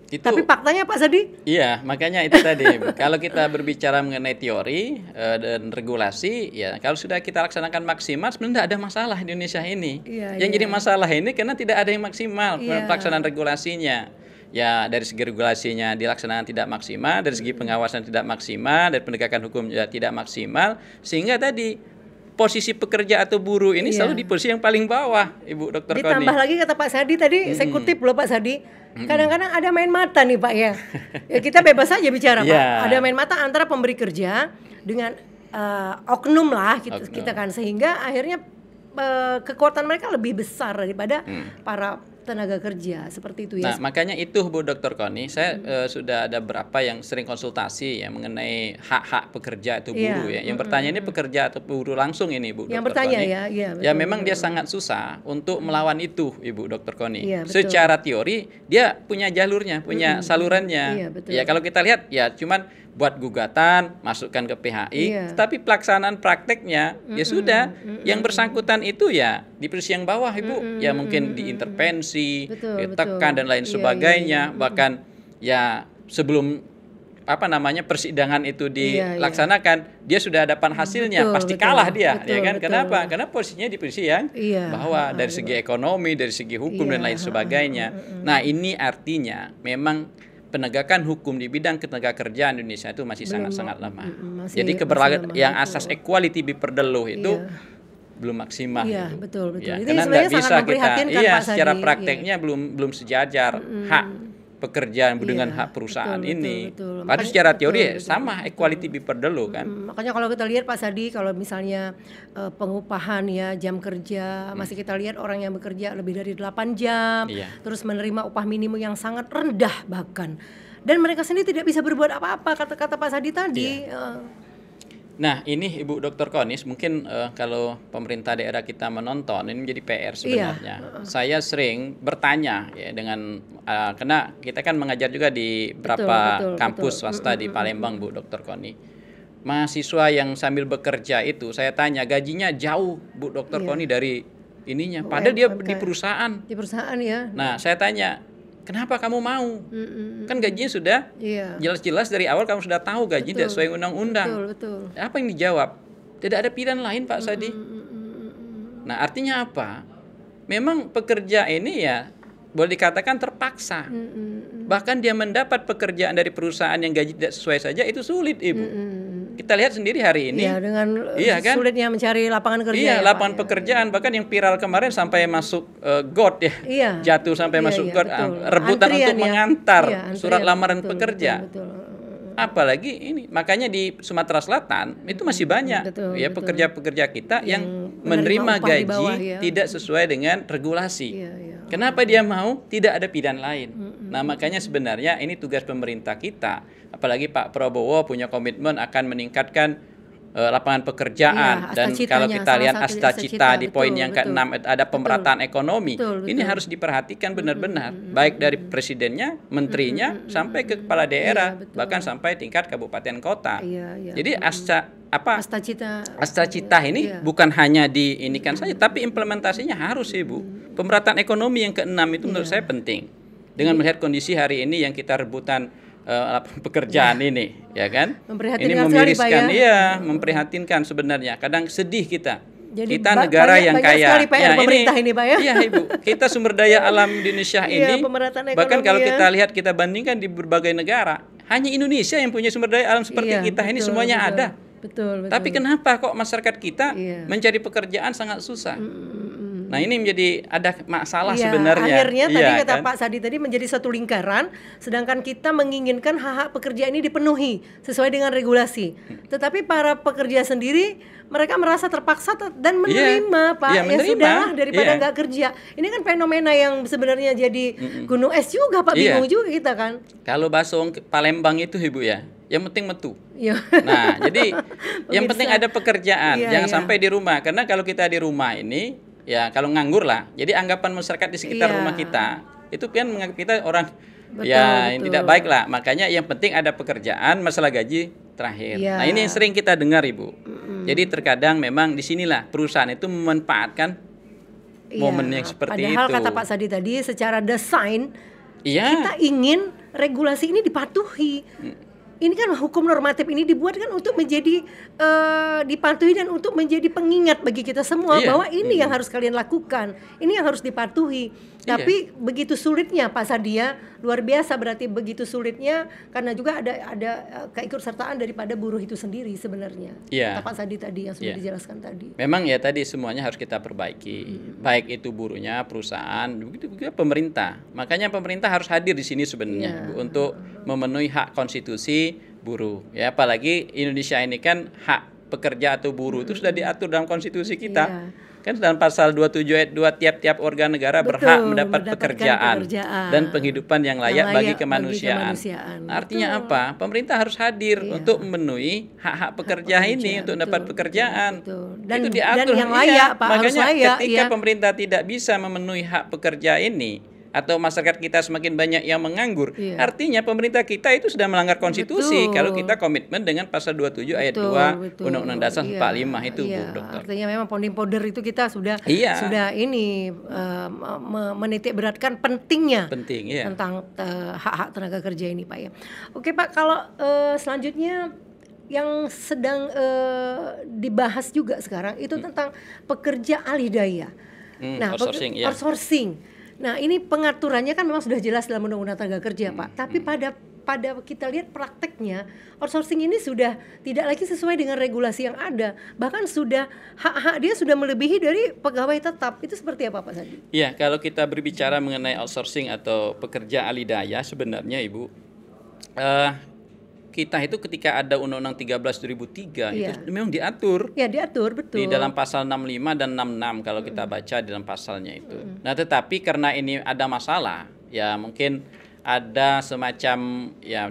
Itu Tapi faktanya Pak Sadi? iya, makanya itu tadi. Kalau kita berbicara mengenai teori dan regulasi, ya kalau sudah kita laksanakan maksimal, sebenarnya tidak ada masalah di Indonesia ini. Iya, Yang iya. jadi masalah ini karena tidak ada yang maksimal Iya. pelaksanaan regulasinya. Ya, dari segi regulasinya dilaksanakan tidak maksimal, dari segi pengawasan tidak maksimal, dari penegakan hukum juga tidak maksimal, sehingga tadi posisi pekerja atau buruh ini Iya. selalu di posisi yang paling bawah, Ibu Dr. Koni. Ditambah lagi kata Pak Sadi tadi, saya kutip loh Pak Sadi, kadang-kadang ada main mata nih Pak ya. Ya kita bebas saja bicara Pak. Iya. Ada main mata antara pemberi kerja dengan oknum lah gitu, Oknum. kita kan sehingga akhirnya kekuatan mereka lebih besar daripada para tenaga kerja, seperti itu Nah, ya. makanya itu Bu Dr. Koni, saya sudah ada berapa yang sering konsultasi ya mengenai hak-hak pekerja atau buruh ya. Yang bertanya ini pekerja atau buruh langsung ini Bu Yang Dr. bertanya Koni. ya, iya, Ya betul, memang betul. dia sangat susah untuk melawan itu Ibu Dr. Koni. Iya, betul. Secara teori dia punya jalurnya, punya salurannya. Iya, betul. Ya kalau kita lihat ya cuman buat gugatan, masukkan ke PHI, Iya. tapi pelaksanaan prakteknya ya sudah yang bersangkutan itu ya di posisi yang bawah Ibu, ya mungkin diintervensi, Betul, ditekan dan lain Iya, sebagainya, bahkan ya sebelum persidangan itu dilaksanakan dia sudah dapat hasilnya, Betul, pasti betul, kalah dia, betul, ya kan? betul. Kenapa? Karena posisinya di posisi yang Iya, bawah dari segi ekonomi, dari segi hukum dan Iya, lain sebagainya. Nah, ini artinya memang penegakan hukum di bidang ketenaga kerjaan Indonesia itu masih sangat-sangat lemah. Jadi keberagaman lemah, yang betul. asas equality before the law itu Iya. belum maksimal. Iya, gitu. betul. Ya, Ini karena sebenarnya nggak bisa sangat kita, memprihatinkan, iya, Pak Sadi. secara Iya. prakteknya belum sejajar hak pekerjaan dengan Iya, hak perusahaan betul, ini. betul. Padahal Makanya- secara teori betul, sama equality before the law kan. Makanya kalau kita lihat Pak Sadi, kalau misalnya pengupahan ya, jam kerja, masih kita lihat orang yang bekerja lebih dari 8 jam, Iya. terus menerima upah minimum yang sangat rendah bahkan. Dan mereka sendiri tidak bisa berbuat apa-apa, kata-kata Pak Sadi tadi. Nah, ini Ibu Dr. Konis, mungkin kalau pemerintah daerah kita menonton, ini menjadi PR sebenarnya. Saya sering bertanya ya dengan karena kita kan mengajar juga di beberapa betul, kampus betul. swasta di Palembang, Bu Dr. Koni. Mahasiswa yang sambil bekerja itu, saya tanya gajinya jauh, Bu Dr. Koni dari ininya. Padahal dia di perusahaan. Di perusahaan ya. Nah, saya tanya, kenapa kamu mau? Kan gajinya sudah Iya. jelas-jelas dari awal kamu sudah tahu gaji tidak sesuai undang-undang. Betul. Apa yang dijawab? Tidak ada pilihan lain Pak Sadi. Nah artinya apa? Memang pekerja ini ya boleh dikatakan terpaksa. Bahkan dia mendapat pekerjaan dari perusahaan yang gaji tidak sesuai saja itu sulit Ibu. Kita lihat sendiri hari ini. Iya, dengan kan? sulitnya mencari lapangan kerja. Iya, ya, lapangan Pak, ya. pekerjaan bahkan yang viral kemarin sampai masuk got ya. Iya. Jatuh sampai Iya, masuk iya, got, betul. rebutan Antrian untuk ya. mengantar Iya, antrian, surat lamaran betul, pekerja. betul. Apalagi ini, makanya di Sumatera Selatan itu masih banyak betul, ya betul. pekerja-pekerja kita yang menerima menerima upah di gaji bawah, ya. tidak sesuai dengan regulasi. Iya. Kenapa dia mau? Tidak ada pilihan lain. Nah, makanya sebenarnya ini tugas pemerintah kita. Apalagi Pak Prabowo punya komitmen akan meningkatkan lapangan pekerjaan Iya, dan asta kalau citanya, kita salah lihat satu asta asta cita cita, di poin betul, yang betul. ke-6 ada pemerataan ekonomi. Betul. Ini harus diperhatikan benar-benar baik dari presidennya, menterinya sampai ke kepala daerah, Iya, betul. bahkan sampai tingkat kabupaten kota. Iya. Jadi Asta cita. Asta cita ini Iya. bukan hanya diinikan saja, tapi implementasinya harus Ibu. Pemerataan ekonomi yang ke-6 itu menurut saya penting. Dengan melihat kondisi hari ini yang kita rebutan pekerjaan ini, ya kan? Memprihatinkan Ini sekali, memiriskan, Pak, ya. iya, memprihatinkan sebenarnya. Kadang sedih kita. Jadi Kita negara banyak- yang banyak kaya. sekali PR pemerintah ini, Pak, ya. Iya, Ibu. Kita sumber daya alam di Indonesia Iya, ini. pemerataan Bahkan ekonomi, kalau ya. kita lihat, kita bandingkan di berbagai negara, hanya Indonesia yang punya sumber daya alam seperti Iya, kita ini betul, semuanya betul. ada. Betul. Tapi kenapa kok masyarakat kita Iya. mencari pekerjaan sangat susah? Nah, ini menjadi ada masalah Iya, sebenarnya. akhirnya tadi Iya, kata kan? Pak Sadi tadi menjadi satu lingkaran, sedangkan kita menginginkan hak-hak pekerja ini dipenuhi sesuai dengan regulasi. Tetapi para pekerja sendiri mereka merasa terpaksa dan menerima, Pak. Iya, Ya menerima. sudahlah daripada Iya. nggak kerja. Ini kan fenomena yang sebenarnya jadi gunung es juga, Pak. Iya. Bingung juga kita kan. Kalau bahasa Palembang itu Ibu ya, yang penting metu. Iya. Nah, jadi yang Pemirsa. penting ada pekerjaan, Iya, jangan iya. sampai di rumah. Karena kalau kita di rumah ini, ya kalau nganggur lah. Jadi anggapan masyarakat di sekitar Iya. rumah kita itu kan menganggap kita orang Betul, yang betul. tidak baik lah. Makanya yang penting ada pekerjaan, masalah gaji terakhir. Iya. Nah, ini yang sering kita dengar Ibu. Jadi terkadang memang disinilah perusahaan itu memanfaatkan momen yang seperti Padahal itu. kata Pak Sadi tadi secara desain Iya. kita ingin regulasi ini dipatuhi. Ini kan hukum normatif ini dibuat kan untuk menjadi dipatuhi dan untuk menjadi pengingat bagi kita semua Iya. bahwa ini yang harus kalian lakukan, ini yang harus dipatuhi. Iya. Tapi begitu sulitnya Pak Sadia, luar biasa berarti begitu sulitnya karena juga ada keikutsertaan daripada buruh itu sendiri sebenarnya. Iya. Kata Pak Sadi tadi yang sudah Iya. dijelaskan tadi. Memang ya tadi semuanya harus kita perbaiki, baik itu buruhnya, perusahaan, begitu juga pemerintah. Makanya pemerintah harus hadir di sini sebenarnya Bu, untuk memenuhi hak konstitusi buruh. Ya, apalagi Indonesia ini kan hak pekerja atau buruh itu sudah diatur dalam konstitusi kita. Iya. Kan dalam pasal 27 ayat 2 tiap-tiap warga negara Betul, berhak mendapat mendapatkan pekerjaan dan penghidupan yang layak bagi kemanusiaan. Artinya apa? Pemerintah harus hadir untuk memenuhi hak-hak pekerja ini untuk dapat pekerjaan. Dan, itu diatur. dan yang layak, Pak, makanya harus layak, ketika pemerintah tidak bisa memenuhi hak pekerja ini, atau masyarakat kita semakin banyak yang menganggur, artinya pemerintah kita itu sudah melanggar konstitusi. Kalau kita komitmen dengan pasal 27 ayat 2 Undang-Undang Dasar 45 itu, Bu Dokter. Artinya memang ponding-powder itu kita sudah ini menitik beratkan pentingnya tentang hak-hak tenaga kerja ini, Pak ya. Oke Pak, kalau selanjutnya yang sedang dibahas juga sekarang itu tentang pekerja alih daya. Nah, outsourcing. Nah, ini pengaturannya kan memang sudah jelas dalam Undang-Undang Tenaga Kerja, Pak. Tapi pada kita lihat prakteknya, outsourcing ini sudah tidak lagi sesuai dengan regulasi yang ada. Bahkan sudah hak-hak dia sudah melebihi dari pegawai tetap. Itu seperti apa, Pak Sandi? Ya, kalau kita berbicara mengenai outsourcing atau pekerja alih daya, sebenarnya Ibu, kita itu ketika ada Undang-Undang 13 2003 itu memang diatur. Ya, diatur, betul. Di dalam pasal 65 dan 66 kalau kita baca di dalam pasalnya itu. Nah, tetapi karena ini ada masalah, ya mungkin ada semacam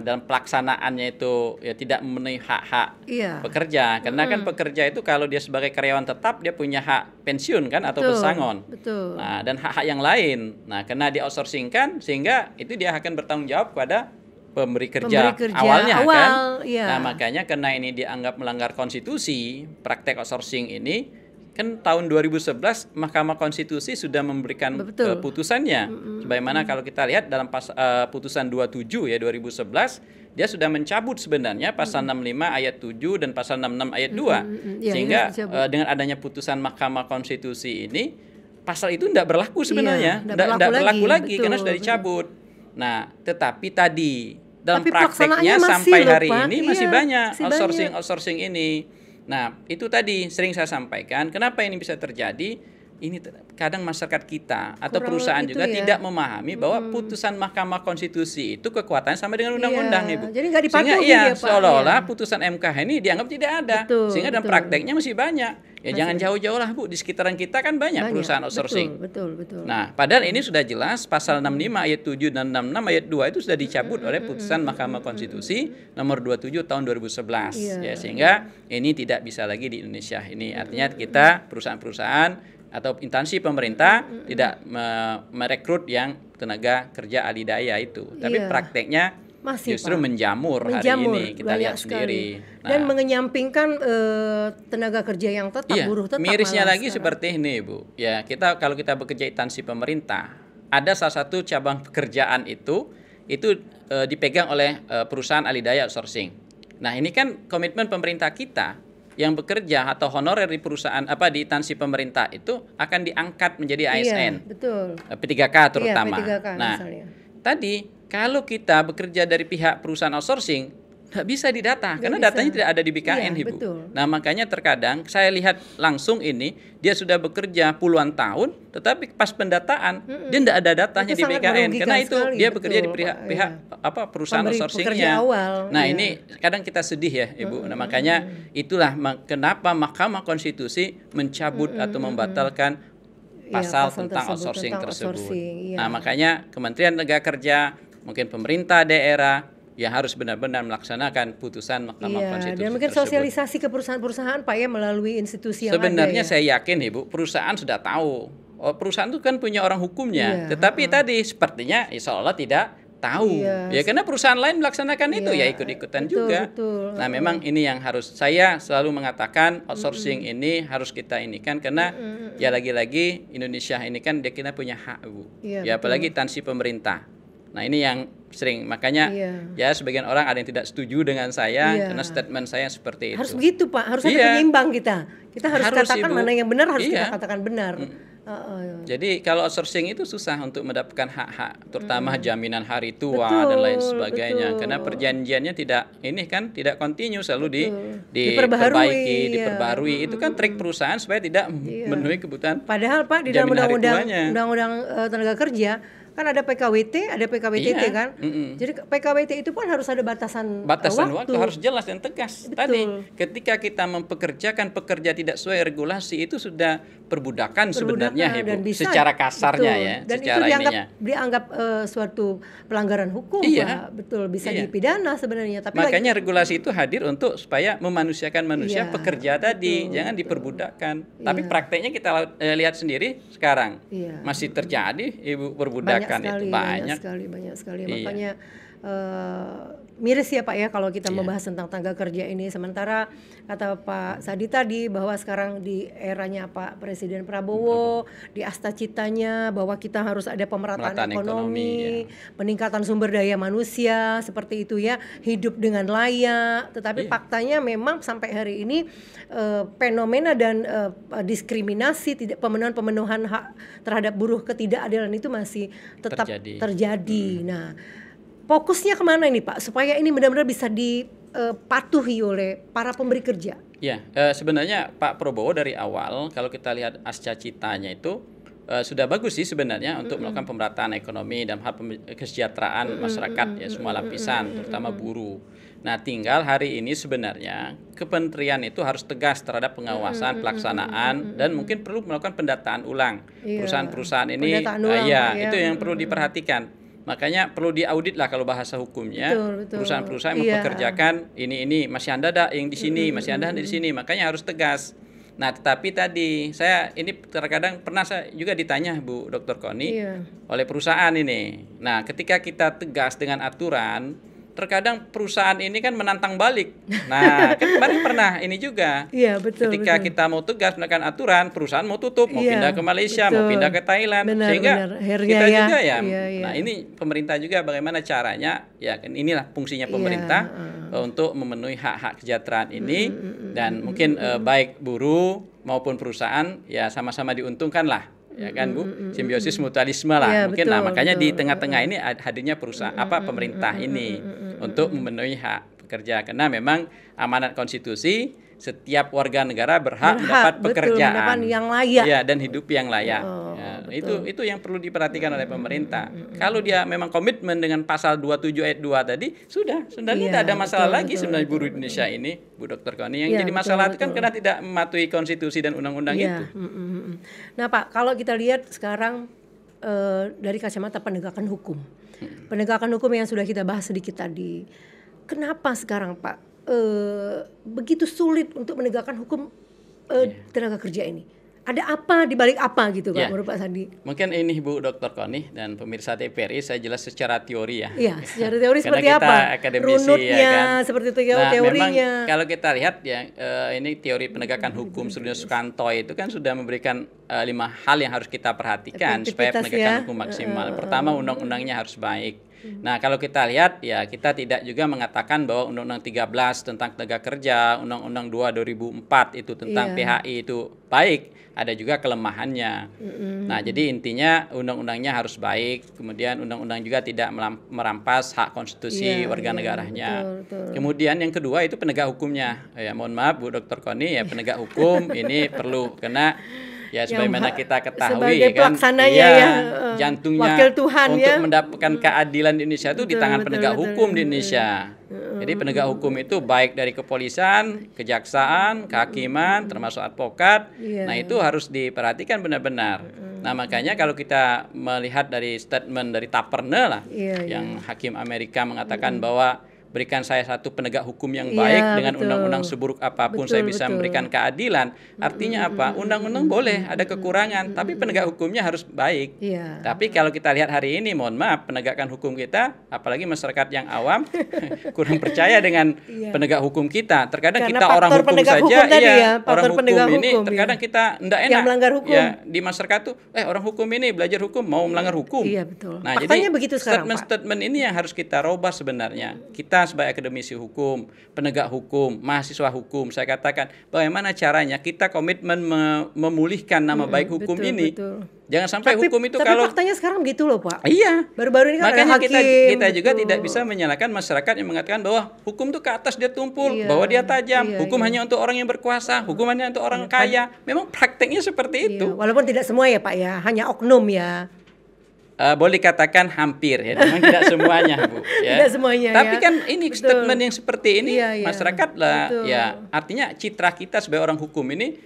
dalam pelaksanaannya itu tidak memenuhi hak-hak pekerja. Karena kan pekerja itu kalau dia sebagai karyawan tetap dia punya hak pensiun kan atau pesangon. Betul. Nah, dan hak-hak yang lain. Nah, karena di outsourcing-kan sehingga itu dia akan bertanggung jawab pada pemberi kerja awalnya kan. Nah, makanya karena ini dianggap melanggar konstitusi, praktek outsourcing ini kan tahun 2011 Mahkamah Konstitusi sudah memberikan putusannya. Sebagaimana kalau kita lihat dalam putusan 27 ya 2011, dia sudah mencabut sebenarnya pasal 65 ayat 7 dan pasal 66 ayat 2. Sehingga dengan adanya putusan Mahkamah Konstitusi ini pasal itu tidak berlaku sebenarnya. Tidak berlaku lagi karena sudah dicabut. Nah, tetapi tadi dalam prakteknya sampai hari ini masih banyak outsourcing ini. Nah, itu tadi sering saya sampaikan, kenapa ini bisa terjadi? Ini kadang masyarakat kita atau perusahaan juga tidak memahami bahwa putusan Mahkamah Konstitusi itu kekuatannya sama dengan undang-undang, Ibu. Jadi nggak dipatuhi ya, Pak. Seolah-olah putusan MK ini dianggap tidak ada. Sehingga dalam prakteknya masih banyak. Ya jangan jauh-jauh lah, Bu, di sekitaran kita kan banyak perusahaan outsourcing. Betul. Nah, padahal ini sudah jelas pasal 65 ayat 7 dan 66 ayat 2 itu sudah dicabut oleh putusan Mahkamah Konstitusi nomor 27 tahun 2011. Ya, sehingga ini tidak bisa lagi di Indonesia ini. Artinya kita perusahaan-perusahaan atau instansi pemerintah tidak merekrut yang tenaga kerja alih daya itu. Tapi prakteknya justru menjamur hari ini, kita lihat sendiri. Dan mengenyampingkan tenaga kerja yang tetap, buruh tetap. Mirisnya lagi seperti ini, Bu. Ya, kalau kita bekerja instansi pemerintah, ada salah satu cabang pekerjaan itu dipegang oleh perusahaan alih daya outsourcing. Nah, ini kan komitmen pemerintah kita yang bekerja atau honorer di perusahaan di instansi pemerintah itu akan diangkat menjadi ASN. Betul. P3K terutama. P3K, nah, misalnya. Tadi kalau kita bekerja dari pihak perusahaan outsourcing nggak bisa didata karena datanya tidak ada di BKN, Ibu. Betul. Nah, makanya terkadang saya lihat langsung ini dia sudah bekerja puluhan tahun, tetapi pas pendataan dia tidak ada datanya di BKN karena itu dia bekerja di pihak perusahaan outsourcingnya. Nah, ini kadang kita sedih ya, Ibu. Nah, makanya itulah kenapa Mahkamah Konstitusi mencabut atau membatalkan pasal tentang outsourcing tersebut. Nah, makanya Kementerian Tenaga Kerja, mungkin pemerintah daerah ya harus benar-benar melaksanakan putusan Mahkamah Konstitusi. Dan mungkin tersebut. Sosialisasi ke perusahaan-perusahaan, Pak, ya, melalui institusi yang sebenarnya ada, saya yakin, Ibu, perusahaan sudah tahu. Perusahaan itu kan punya orang hukumnya, tetapi tadi sepertinya seolah tidak tahu. Ya karena perusahaan lain melaksanakan itu ya ikut-ikutan juga. Nah, memang ini yang harus saya selalu mengatakan outsourcing ini harus kita ini kan karena ya lagi-lagi Indonesia ini kan kita punya hak, Bu. Ya apalagi instansi pemerintah. Nah, ini yang sering makanya ya sebagian orang ada yang tidak setuju dengan saya karena statement saya seperti itu. Harus begitu, Pak. Harus ada penyeimbang kita. Kita harus katakan, Ibu, mana yang benar harus kita katakan benar. Jadi kalau outsourcing itu susah untuk mendapatkan hak-hak, terutama jaminan hari tua dan lain sebagainya. Karena perjanjiannya tidak kontinu, selalu diperbarui. Itu kan trik perusahaan supaya tidak memenuhi kebutuhan. Padahal, Pak, di dalam undang-undang tenaga kerja kan ada PKWT, ada PKWTT Iya. kan. Jadi PKWT itu pun harus ada batasan Waktu harus jelas dan tegas. Betul. Tadi ketika kita mempekerjakan pekerja tidak sesuai regulasi itu sudah perbudakan sebenarnya, Ibu. dan bisa, Secara kasarnya betul. ya, Dan secara itu ininya. dianggap suatu pelanggaran hukum, Iya. Pak. Betul, bisa Iya. dipidana sebenarnya. Tapi Makanya regulasi itu hadir untuk supaya memanusiakan manusia, Iya, pekerja tadi, betul, jangan betul. diperbudakkan. Iya. Tapi prakteknya kita lihat sendiri sekarang Iya. masih terjadi, Ibu, perbudakan itu banyak banyak. sekali. Iya. Makanya miris ya Pak ya kalau kita Iya. membahas tentang tenaga kerja ini. Sementara kata Pak Sadi tadi bahwa sekarang di eranya Pak Presiden Prabowo, di asta-citanya bahwa kita harus ada pemerataan Pemerataan ekonomi, peningkatan sumber daya manusia seperti itu ya, hidup dengan layak. Tetapi Iya. faktanya memang sampai hari ini fenomena dan diskriminasi, pemenuhan hak terhadap buruh, ketidakadilan itu masih tetap terjadi. Nah, fokusnya kemana ini Pak supaya ini benar-benar bisa dipatuhi oleh para pemberi kerja? Ya, sebenarnya Pak Prabowo dari awal kalau kita lihat asca-citanya itu sudah bagus sih sebenarnya untuk melakukan pemerataan ekonomi dan hal kesejahteraan masyarakat ya, semua lapisan terutama buruh. Nah, tinggal hari ini sebenarnya kementerian itu harus tegas terhadap pengawasan pelaksanaan dan mungkin perlu melakukan pendataan ulang perusahaan-perusahaan ini. Itu yang perlu diperhatikan. Makanya perlu diaudit lah kalau bahasa hukumnya. Betul. Perusahaan-perusahaan mempekerjakan ini masih Anda ada yang di sini, masih Anda di sini, makanya harus tegas. Nah, tetapi tadi saya ini terkadang pernah saya juga ditanya Bu Dr. Koni oleh perusahaan ini. Nah, ketika kita tegas dengan aturan, terkadang perusahaan ini kan menantang balik. Nah, kemarin pernah ini juga. Iya, betul. Ketika kita mau tegas melakukan aturan, perusahaan mau tutup, mau pindah ke Malaysia, mau pindah ke Thailand, sehingga kita juga Nah, ini pemerintah juga bagaimana caranya? Ya, inilah fungsinya pemerintah untuk memenuhi hak-hak kesejahteraan ini dan mungkin baik buruh maupun perusahaan ya sama-sama diuntungkan lah. Ya kan Bu, simbiosis mutualisme lah mungkin. Nah, makanya di tengah-tengah ini hadirnya perusahaan pemerintah ini untuk memenuhi hak pekerja, karena memang amanat konstitusi setiap warga negara berhak mendapat pekerjaan yang layak. Ya, dan hidup yang layak. Itu yang perlu diperhatikan oleh pemerintah. Kalau dia memang komitmen dengan pasal 27 ayat 2 tadi, sudah tidak ada masalah lagi sebenarnya buruh Indonesia ini, Bu Dr. Koni. Yang jadi masalah itu kan karena tidak mematuhi konstitusi dan undang-undang itu. Nah Pak, kalau kita lihat sekarang dari kacamata penegakan hukum. Penegakan hukum yang sudah kita bahas sedikit tadi. Kenapa sekarang Pak begitu sulit untuk menegakkan hukum tenaga kerja ini? Ada apa di balik apa gitu Pak, menurut Pak Sandi? Mungkin ini Bu Dr. Koni dan pemirsa TVRI saya jelas secara teori ya. Iya, secara teori seperti kita apa? Akademisi, runutnya ya kan? seperti itu teorinya. Memang kalau kita lihat ya ini teori penegakan hukum Suryo Sukanto itu kan sudah memberikan 5 hal yang harus kita perhatikan supaya penegakan hukum maksimal. Pertama, undang-undangnya harus baik. Nah, kalau kita lihat ya kita tidak juga mengatakan bahwa Undang-Undang 13 tentang tenaga kerja, Undang-Undang 2 2004 itu tentang PHI itu baik, ada juga kelemahannya. Nah, jadi intinya undang-undangnya harus baik, kemudian undang-undang juga tidak merampas hak konstitusi warga negaranya. Betul. Kemudian yang kedua itu penegak hukumnya. Ya, mohon maaf Bu Dr. Koni, ya penegak hukum ini perlu, karena ya sebagaimana kita ketahui kan, jantungnya wakil Tuhan untuk mendapatkan keadilan di Indonesia itu di tangan penegak hukum di Indonesia. Jadi penegak hukum itu baik dari kepolisian, kejaksaan, kehakiman, termasuk advokat. Nah, itu harus diperhatikan benar-benar. Nah, makanya kalau kita melihat dari statement dari Taperne lah, yang hakim Amerika mengatakan bahwa berikan saya satu penegak hukum yang baik dengan undang-undang seburuk apapun saya bisa memberikan keadilan. Artinya apa? Undang-undang boleh ada kekurangan, tapi penegak hukumnya harus baik. Tapi kalau kita lihat hari ini, mohon maaf, penegakan hukum kita, apalagi masyarakat yang awam, kurang percaya dengan penegak hukum kita. Terkadang karena kita orang hukum saja, orang hukum ini terkadang kita tidak enak. Ya, di masyarakat tuh, orang hukum ini belajar hukum mau melanggar hukum. Iya, betul. Nah, faktanya jadi begitu sekarang, statement ini yang harus kita robah sebenarnya. Kita sebagai akademisi hukum, penegak hukum, mahasiswa hukum, saya katakan bagaimana caranya kita komitmen memulihkan nama baik hukum ini. Jangan sampai hukum itu tapi faktanya sekarang begitu loh Pak. Iya. Baru-baru ini kan makanya ada hakim, kita juga tidak bisa menyalahkan masyarakat yang mengatakan bahwa hukum itu ke atas dia tumpul, bahwa dia tajam, hukum hanya untuk orang yang berkuasa, hukum hanya untuk orang kaya. Memang prakteknya seperti itu. Walaupun tidak semua ya Pak ya, hanya oknum ya. boleh dikatakan hampir ya, memang tidak semuanya Bu ya. Tidak semuanya. Tapi ya. kan ini Betul. statement yang seperti ini Iya, masyarakat lah betul. ya, artinya citra kita sebagai orang hukum ini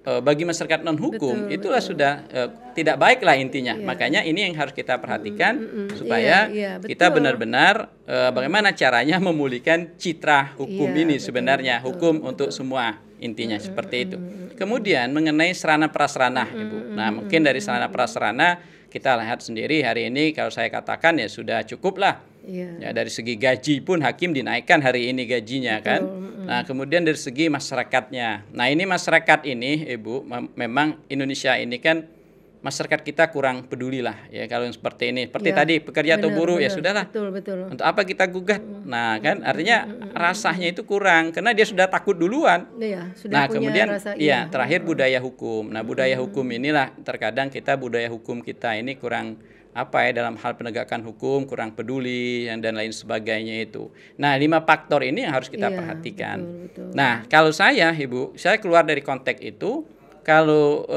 bagi masyarakat non hukum itulah sudah tidak baik lah intinya. Makanya ini yang harus kita perhatikan supaya kita benar-benar bagaimana caranya memulihkan citra hukum ini sebenarnya, hukum untuk semua intinya seperti itu. Kemudian mengenai sarana prasarana Ibu. Nah, mungkin dari sarana prasarana kita lihat sendiri hari ini kalau saya katakan ya sudah cukup lah. Ya, dari segi gaji pun hakim dinaikkan hari ini gajinya kan. Nah, kemudian dari segi masyarakatnya. Nah, ini masyarakat ini Ibu memang Indonesia ini kan masyarakat kita kurang peduli lah ya kalau yang seperti ini. Seperti tadi pekerja atau buruh ya sudahlah. Betul. Untuk apa kita gugat? Nah, kan artinya rasanya itu kurang karena dia sudah takut duluan. Iya, sudah nah, punya kemudian rasa, terakhir budaya hukum. Nah, budaya hukum inilah terkadang budaya hukum kita ini kurang dalam hal penegakan hukum, kurang peduli dan lain sebagainya itu. Nah, 5 faktor ini yang harus kita perhatikan. Betul. Nah, kalau saya Ibu, saya keluar dari konteks itu kalau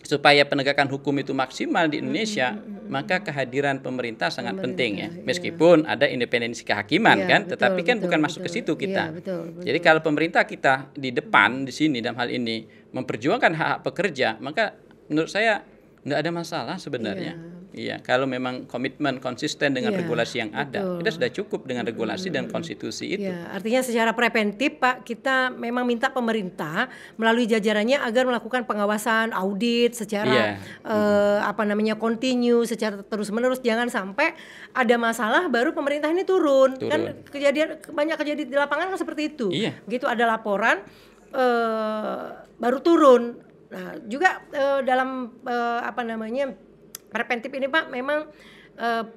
supaya penegakan hukum itu maksimal di Indonesia, maka kehadiran pemerintah sangat penting ya. Meskipun ada independensi kehakiman kan, tetapi kan bukan masuk ke situ kita. Betul. Jadi kalau pemerintah kita di depan di sini dalam hal ini memperjuangkan hak-hak pekerja, maka menurut saya nggak ada masalah sebenarnya. Iya, kalau memang komitmen konsisten dengan regulasi yang ada, kita sudah cukup dengan regulasi dan konstitusi itu. Ya, artinya secara preventif Pak, kita memang minta pemerintah melalui jajarannya agar melakukan pengawasan, audit secara continue, secara terus-menerus, jangan sampai ada masalah baru pemerintah ini turun. Kan banyak kejadian di lapangan kan seperti itu. Begitu ada laporan baru turun. Nah, juga dalam preventif ini Pak, memang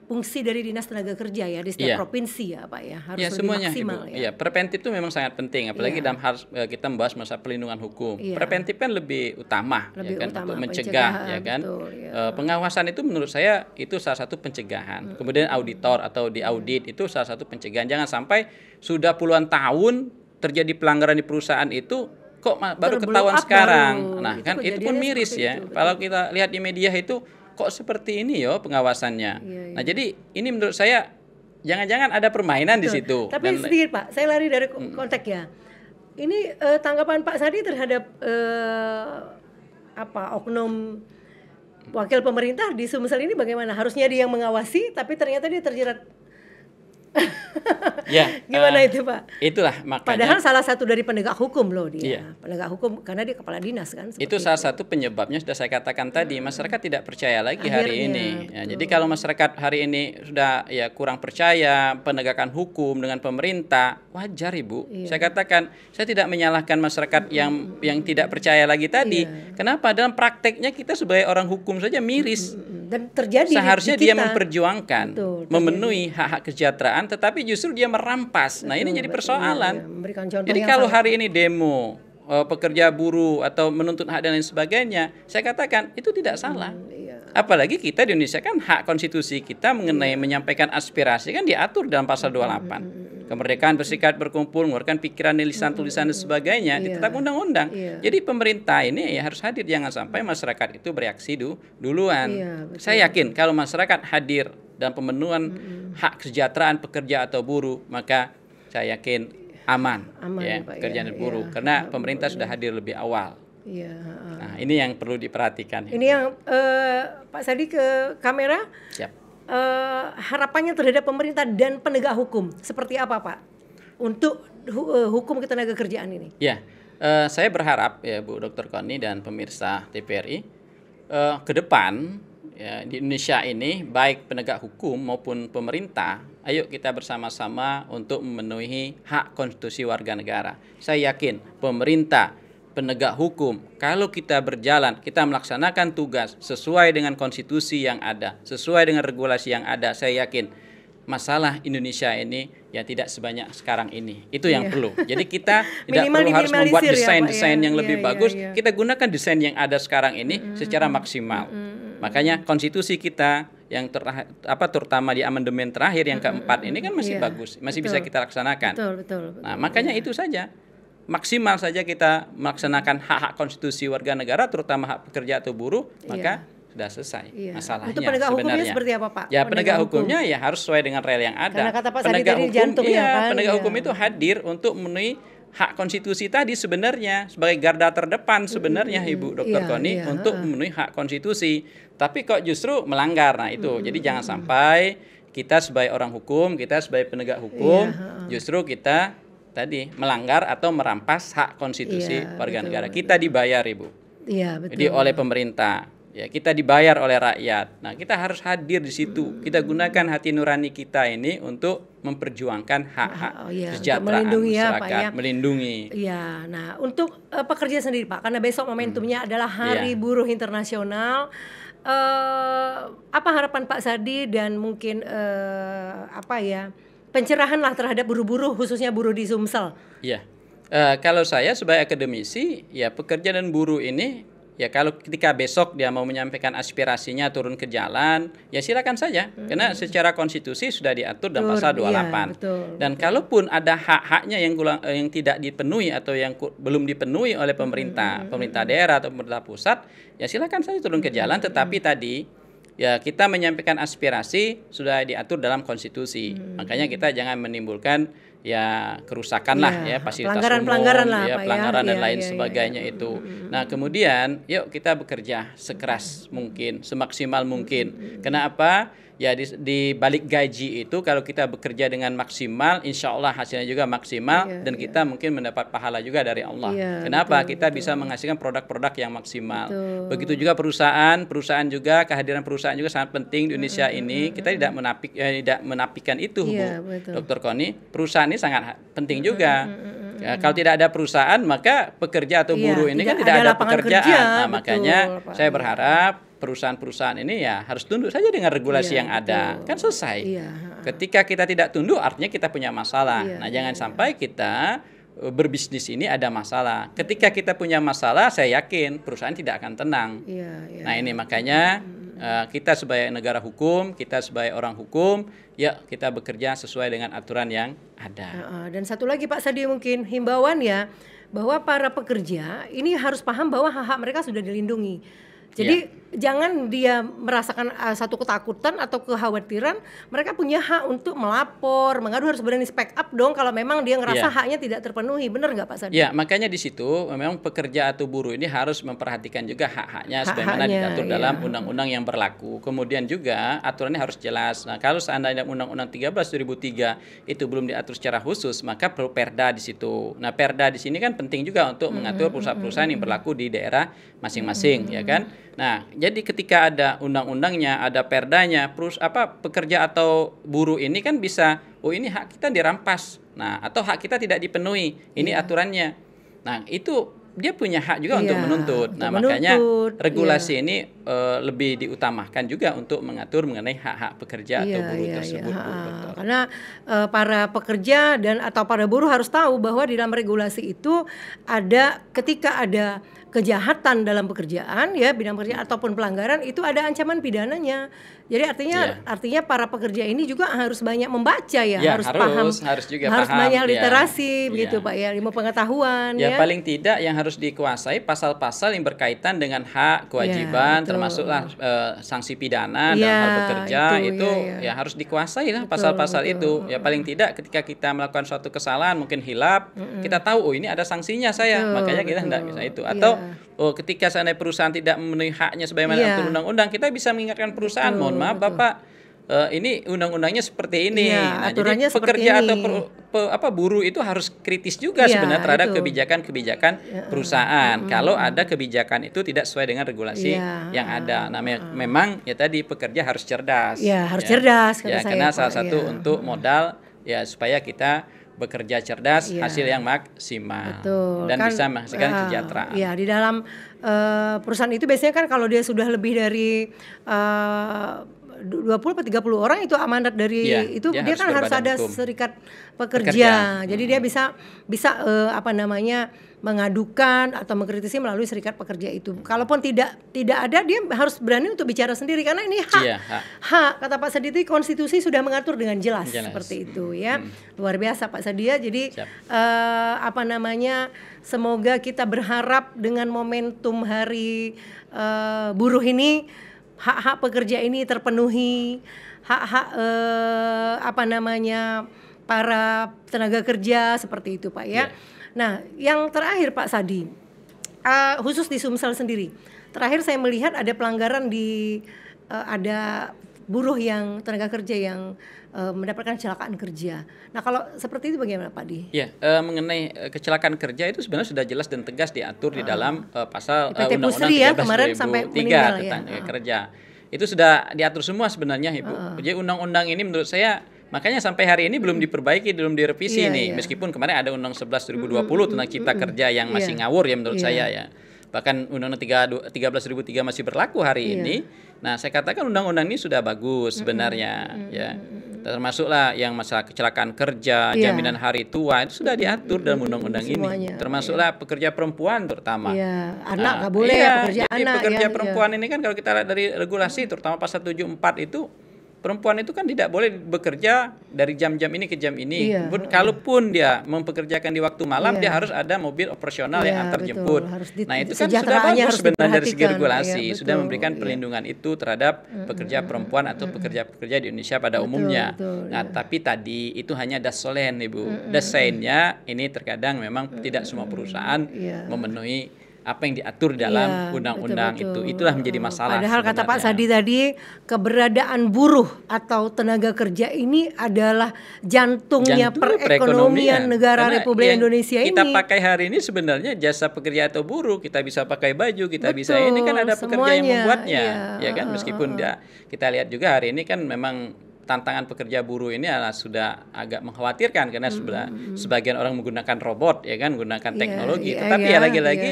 fungsi dari Dinas Tenaga Kerja ya di setiap provinsi ya Pak ya, harus lebih semuanya, maksimal Ibu. Ya, preventif itu memang sangat penting, apalagi dalam hal kita membahas masalah perlindungan hukum. Preventif kan lebih utama, untuk mencegah ya kan. Pengawasan itu menurut saya itu salah satu pencegahan. Kemudian auditor atau diaudit itu salah satu pencegahan. Jangan sampai sudah puluhan tahun terjadi pelanggaran di perusahaan itu kok baru ketahuan sekarang. Nah, kan itu pun miris ya. Kalau kita lihat di media itu kok seperti ini pengawasannya. Nah, jadi ini menurut saya jangan-jangan ada permainan di situ. Tapi sedikit Pak, saya lari dari konteks ya. Ini tanggapan Pak Sadi terhadap oknum wakil pemerintah di Sumsel ini bagaimana? Harusnya dia yang mengawasi, tapi ternyata dia terjerat. Gimana itu Pak? Itulah makanya. Padahal salah satu dari penegak hukum loh dia. Penegak hukum karena dia kepala dinas kan. Itu salah satu penyebabnya sudah saya katakan tadi, masyarakat tidak percaya lagi hari ini. Ya, jadi kalau masyarakat hari ini sudah kurang percaya penegakan hukum dengan pemerintah, wajar Ibu. Saya katakan, saya tidak menyalahkan masyarakat yang tidak percaya lagi tadi. Kenapa? Dalam prakteknya kita sebagai orang hukum saja miris. Dan terjadi seharusnya dia memperjuangkan, memenuhi hak-hak kesejahteraan, tetapi justru dia merampas. Nah, ini jadi persoalan. Jadi kalau hari ini demo pekerja buruh atau menuntut hak dan lain sebagainya, saya katakan itu tidak salah. Apalagi kita di Indonesia kan hak konstitusi kita mengenai menyampaikan aspirasi kan diatur dalam pasal 28. Kemerdekaan berserikat, berkumpul, mengeluarkan pikiran, lisan, tulisan dan sebagainya ditetapkan undang-undang. Jadi pemerintah ini harus hadir, jangan sampai masyarakat itu bereaksi duluan. Saya yakin kalau masyarakat hadir dalam pemenuhan hak kesejahteraan pekerja atau buruh, maka saya yakin aman pekerja dan buruh karena pemerintah sudah hadir lebih awal. Nah, ini yang perlu diperhatikan. Ini yang Pak Sadi ke kamera. Siap. Harapannya terhadap pemerintah dan penegak hukum seperti apa Pak untuk hukum ketenaga kerjaan ini? Ya, saya berharap ya Bu Dr. Koni dan pemirsa TVRI ke depan di Indonesia ini baik penegak hukum maupun pemerintah, ayo kita bersama-sama untuk memenuhi hak konstitusi warga negara. Saya yakin pemerintah, penegak hukum, kalau kita berjalan, kita melaksanakan tugas sesuai dengan konstitusi yang ada, sesuai dengan regulasi yang ada, saya yakin masalah Indonesia ini tidak sebanyak sekarang ini. Itu yang perlu. Jadi kita tidak perlu harus membuat desain-desain yang lebih bagus. Kita gunakan desain yang ada sekarang ini secara maksimal. Makanya konstitusi kita yang terutama di amandemen terakhir yang keempat ini kan masih bagus, masih bisa kita laksanakan. Betul. Nah, makanya itu saja. Maksimal saja kita melaksanakan hak-hak konstitusi warga negara, terutama hak pekerja atau buruh, maka sudah selesai masalahnya. Untuk penegak hukumnya seperti apa, Pak? Ya, penegak hukumnya ya harus sesuai dengan rel yang ada. Karena kata Pak Sadi tadi jantungnya kan. Penegak hukum itu hadir untuk memenuhi hak konstitusi tadi sebenarnya sebagai garda terdepan sebenarnya Ibu Dr. Koni untuk memenuhi hak konstitusi. Tapi kok justru melanggar. Nah, itu. Jadi jangan sampai kita sebagai orang hukum, kita sebagai penegak hukum justru kita tadi melanggar atau merampas hak konstitusi warga negara. Kita dibayar, Ibu. Iya, betul. Jadi oleh pemerintah. Ya, kita dibayar oleh rakyat. Nah, kita harus hadir di situ. Kita gunakan hati nurani kita ini untuk memperjuangkan hak-hak kesejahteraan masyarakat, melindungi. Iya, nah untuk pekerja sendiri Pak, karena besok momentumnya adalah Hari Buruh Internasional. Apa harapan Pak Sadi dan mungkin pencerahan lah terhadap buruh-buruh, khususnya buruh di Sumsel? Iya, kalau saya sebagai akademisi, ya pekerja dan buruh ini, ya kalau ketika besok dia mau menyampaikan aspirasinya turun ke jalan, ya silakan saja. Karena secara konstitusi sudah diatur dalam pasal 28. Dan kalaupun ada hak-haknya yang tidak dipenuhi atau yang belum dipenuhi oleh pemerintah daerah atau pemerintah pusat, ya silakan saja turun ke jalan. Tetapi tadi ya kita menyampaikan aspirasi sudah diatur dalam konstitusi. Makanya kita jangan menimbulkan ya kerusakan lah ya fasilitas pelanggaran umum, pelanggaran dan lain sebagainya itu. Nah, kemudian yuk kita bekerja sekeras mungkin, semaksimal mungkin. Kenapa? Ya di balik gaji itu kalau kita bekerja dengan maksimal, insya Allah hasilnya juga maksimal dan kita mungkin mendapat pahala juga dari Allah. Kenapa? Kita bisa menghasilkan produk-produk yang maksimal. Begitu juga perusahaan juga, kehadiran perusahaan juga sangat penting di Indonesia ini. Kita tidak menafikan itu, Bu Dr. Koni. Perusahaan ini sangat penting juga. Kalau tidak ada perusahaan, maka pekerja atau buruh ini kan tidak ada pekerjaan. Nah, makanya saya berharap perusahaan-perusahaan ini ya harus tunduk saja dengan regulasi yang ada. Kan selesai. Ketika kita tidak tunduk artinya kita punya masalah. Nah, jangan sampai kita berbisnis ini ada masalah. Ketika kita punya masalah, saya yakin perusahaan tidak akan tenang. Nah, ini makanya kita sebagai negara hukum, kita sebagai orang hukum, ya kita bekerja sesuai dengan aturan yang ada. Dan satu lagi Pak Sadi, mungkin himbauan ya, bahwa para pekerja ini harus paham bahwa hak-hak mereka sudah dilindungi. Jadi jangan dia merasakan satu ketakutan atau kekhawatiran. Mereka punya hak untuk melapor, mengadu, harus berani speak up dong kalau memang dia ngerasa haknya tidak terpenuhi. Benar nggak Pak Sadi? Ya, makanya di situ memang pekerja atau buruh ini harus memperhatikan juga hak-haknya sebagaimana diatur dalam undang-undang yang berlaku. Kemudian juga aturannya harus jelas. Nah, kalau seandainya Undang-Undang 13/2003 itu belum diatur secara khusus, maka perlu perda di situ. Nah, perda di sini kan penting juga untuk mengatur perusahaan-perusahaan yang berlaku di daerah masing-masing, ya kan? Nah, jadi ketika ada undang-undangnya, ada perdanya, pekerja atau buruh ini kan bisa, oh ini hak kita dirampas. Nah, atau hak kita tidak dipenuhi. Ini aturannya. Nah, itu dia punya hak juga untuk menuntut. Nah, makanya regulasi ini lebih diutamakan juga untuk mengatur mengenai hak-hak pekerja atau buruh tersebut. Karena para pekerja dan atau para buruh harus tahu bahwa di dalam regulasi itu ada, ketika ada kejahatan dalam pekerjaan ya, bidang pekerjaan ataupun pelanggaran, itu ada ancaman pidananya. Jadi artinya para pekerja ini juga harus banyak membaca harus paham, harus banyak literasi begitu Pak ya, ilmu pengetahuan paling tidak yang harus dikuasai pasal-pasal yang berkaitan dengan hak, kewajiban, termasuklah sanksi pidana dalam hal bekerja itu harus dikuasai lah pasal-pasal itu. Ya paling tidak ketika kita melakukan suatu kesalahan mungkin hilap, kita tahu oh ini ada sanksinya makanya kita tidak bisa itu. Atau ketika seandainya perusahaan tidak memenuhi haknya sebagaimana atur undang-undang, kita bisa mengingatkan perusahaan, mohon maaf Bapak, ini undang-undangnya seperti ini. Nah, jadi pekerja atau buruh itu harus kritis juga sebenarnya terhadap kebijakan-kebijakan perusahaan. Kalau ada kebijakan itu tidak sesuai dengan regulasi yang ada. Nah, memang ya tadi pekerja harus cerdas. Harus cerdas. Karena salah satu untuk modal supaya kita bekerja cerdas, hasil yang maksimal. Dan bisa menghasilkan kesejahteraan. Di dalam perusahaan itu biasanya kan kalau dia sudah lebih dari 20 atau 30 orang itu amanat dari itu dia kan harus ada serikat pekerja. Jadi dia bisa mengadukan atau mengkritisi melalui serikat pekerja itu. Kalaupun tidak ada, dia harus berani untuk bicara sendiri karena ini hak. Kata Pak Sadi, konstitusi sudah mengatur dengan jelas. Seperti itu ya. Luar biasa Pak Sadi ya. Jadi semoga kita berharap dengan momentum Hari Buruh ini hak-hak pekerja ini terpenuhi, hak-hak para tenaga kerja seperti itu Pak ya. Nah, yang terakhir Pak Sadi, khusus di Sumsel sendiri, terakhir saya melihat ada pelanggaran ada buruh yang tenaga kerja yang mendapatkan kecelakaan kerja. Nah, kalau seperti itu bagaimana Pak Di? Ya, mengenai kecelakaan kerja itu sebenarnya sudah jelas dan tegas diatur di dalam pasal PT Undang-Undang Pusri 13 ya, kemarin sampai 2003 meninggal tentang ya. kerja. Itu sudah diatur semua sebenarnya, Ibu. Jadi undang-undang ini menurut saya makanya sampai hari ini belum diperbaiki, belum direvisi nih. Meskipun kemarin ada Undang 11 2020 tentang Cipta Kerja yang masih ngawur ya menurut saya ya. Bahkan Undang-Undang 13.003 masih berlaku hari ini. Nah, saya katakan undang-undang ini sudah bagus sebenarnya ya. Termasuklah yang masalah kecelakaan kerja, jaminan hari tua itu sudah diatur dalam undang-undang ini. Termasuklah pekerja perempuan terutama. Anak nggak boleh pekerja jadi anak. Pekerja perempuan ini kan kalau kita lihat dari regulasi terutama pasal 74 itu, perempuan itu kan tidak boleh bekerja dari jam-jam ini ke jam ini. Kalaupun dia mempekerjakan di waktu malam, dia harus ada mobil operasional yang antar jemput. Nah, itu kan sudah bagus sebenarnya dari segi regulasi, sudah memberikan perlindungan itu terhadap pekerja perempuan atau pekerja-pekerja di Indonesia pada umumnya. Nah, tapi tadi itu hanya dasolen, Ibu. Desainnya ini terkadang memang tidak semua perusahaan memenuhi apa yang diatur dalam undang-undang itu. Itulah menjadi masalah. Padahal kata Pak Sadi tadi, keberadaan buruh atau tenaga kerja ini adalah jantungnya perekonomian negara Republik Indonesia ini. Kita pakai hari ini sebenarnya jasa pekerja atau buruh, kita bisa pakai baju, kita bisa ini kan ada pekerja yang membuatnya, ya kan, meskipun kita lihat juga hari ini kan memang tantangan pekerja buruh ini adalah sudah agak mengkhawatirkan karena sebagian orang menggunakan robot ya kan, menggunakan teknologi. Tetapi lagi-lagi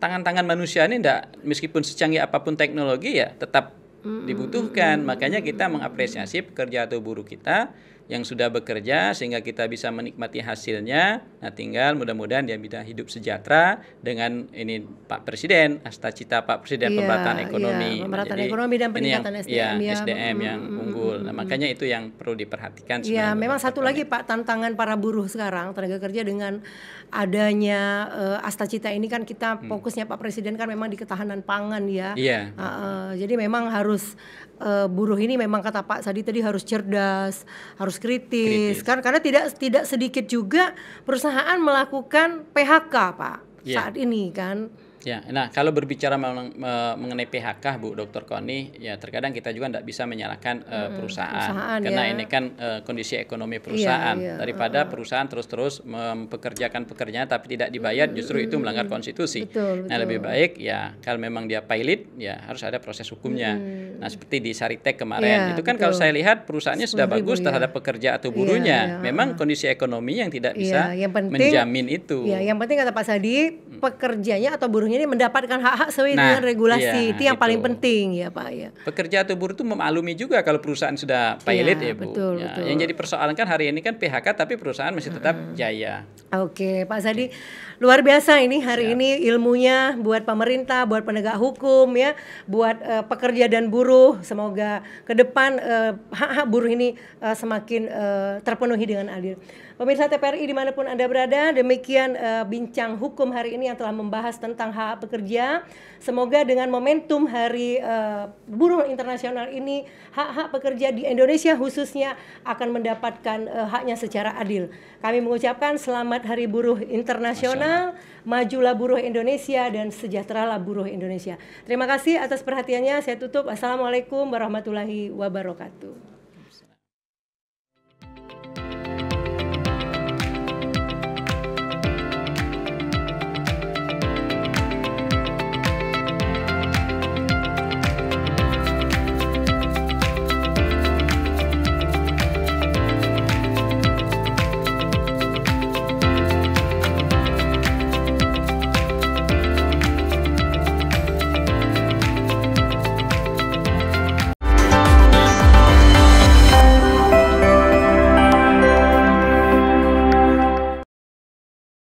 tangan-tangan manusia ini meskipun secanggih apapun teknologi ya tetap dibutuhkan. Makanya kita mengapresiasi pekerja atau buruh kita yang sudah bekerja sehingga kita bisa menikmati hasilnya. Nah, tinggal mudah-mudahan dia bisa hidup sejahtera dengan ini Pak Presiden, cita Pak Presiden pemerataan ekonomi. Pemerataan ekonomi dan peningkatan SDM SDM yang unggul. Nah, makanya itu yang perlu diperhatikan. Ya, memang satu lagi Pak, tantangan para buruh sekarang tenaga kerja dengan adanya Astacita ini kan kita fokusnya Pak Presiden kan memang di ketahanan pangan ya. Jadi memang harus buruh ini memang kata Pak Sadi tadi harus cerdas, harus kritis. Karena tidak sedikit juga perusahaan melakukan PHK Pak saat ini kan. Ya, nah kalau berbicara mengenai PHK Bu Dr. Koni, ya terkadang kita juga tidak bisa menyalahkan perusahaan karena ini kan kondisi ekonomi perusahaan. Daripada perusahaan terus-terus mempekerjakan pekerjaan tapi tidak dibayar, justru itu melanggar konstitusi. Nah, lebih baik ya kalau memang dia pilot ya harus ada proses hukumnya. Nah, seperti di Saritek kemarin itu kan kalau saya lihat perusahaannya sudah bagus terhadap pekerja atau buruhnya. Memang kondisi ekonomi yang tidak bisa menjamin itu. Yang penting kata Pak Sadi, pekerjanya atau buruhnya ini mendapatkan hak-hak sesuai dengan regulasi. Itu yang paling penting ya Pak ya. Pekerja atau buruh itu memaklumi juga kalau perusahaan sudah pilot ya Bu. Betul. Yang jadi persoalan kan hari ini kan PHK tapi perusahaan masih tetap jaya. Oke, Pak Sadi, luar biasa ini hari ini ilmunya buat pemerintah, buat penegak hukum ya, buat pekerja dan buruh. Semoga ke depan hak-hak buruh ini semakin terpenuhi dengan adil. Pemirsa TPRI dimanapun Anda berada, demikian bincang hukum hari ini yang telah membahas tentang hak pekerja. Semoga dengan momentum Hari Buruh Internasional ini, hak-hak pekerja di Indonesia khususnya akan mendapatkan haknya secara adil. Kami mengucapkan selamat Hari Buruh Internasional, majulah buruh Indonesia dan sejahteralah buruh Indonesia. Terima kasih atas perhatiannya. Saya tutup. Assalamualaikum warahmatullahi wabarakatuh.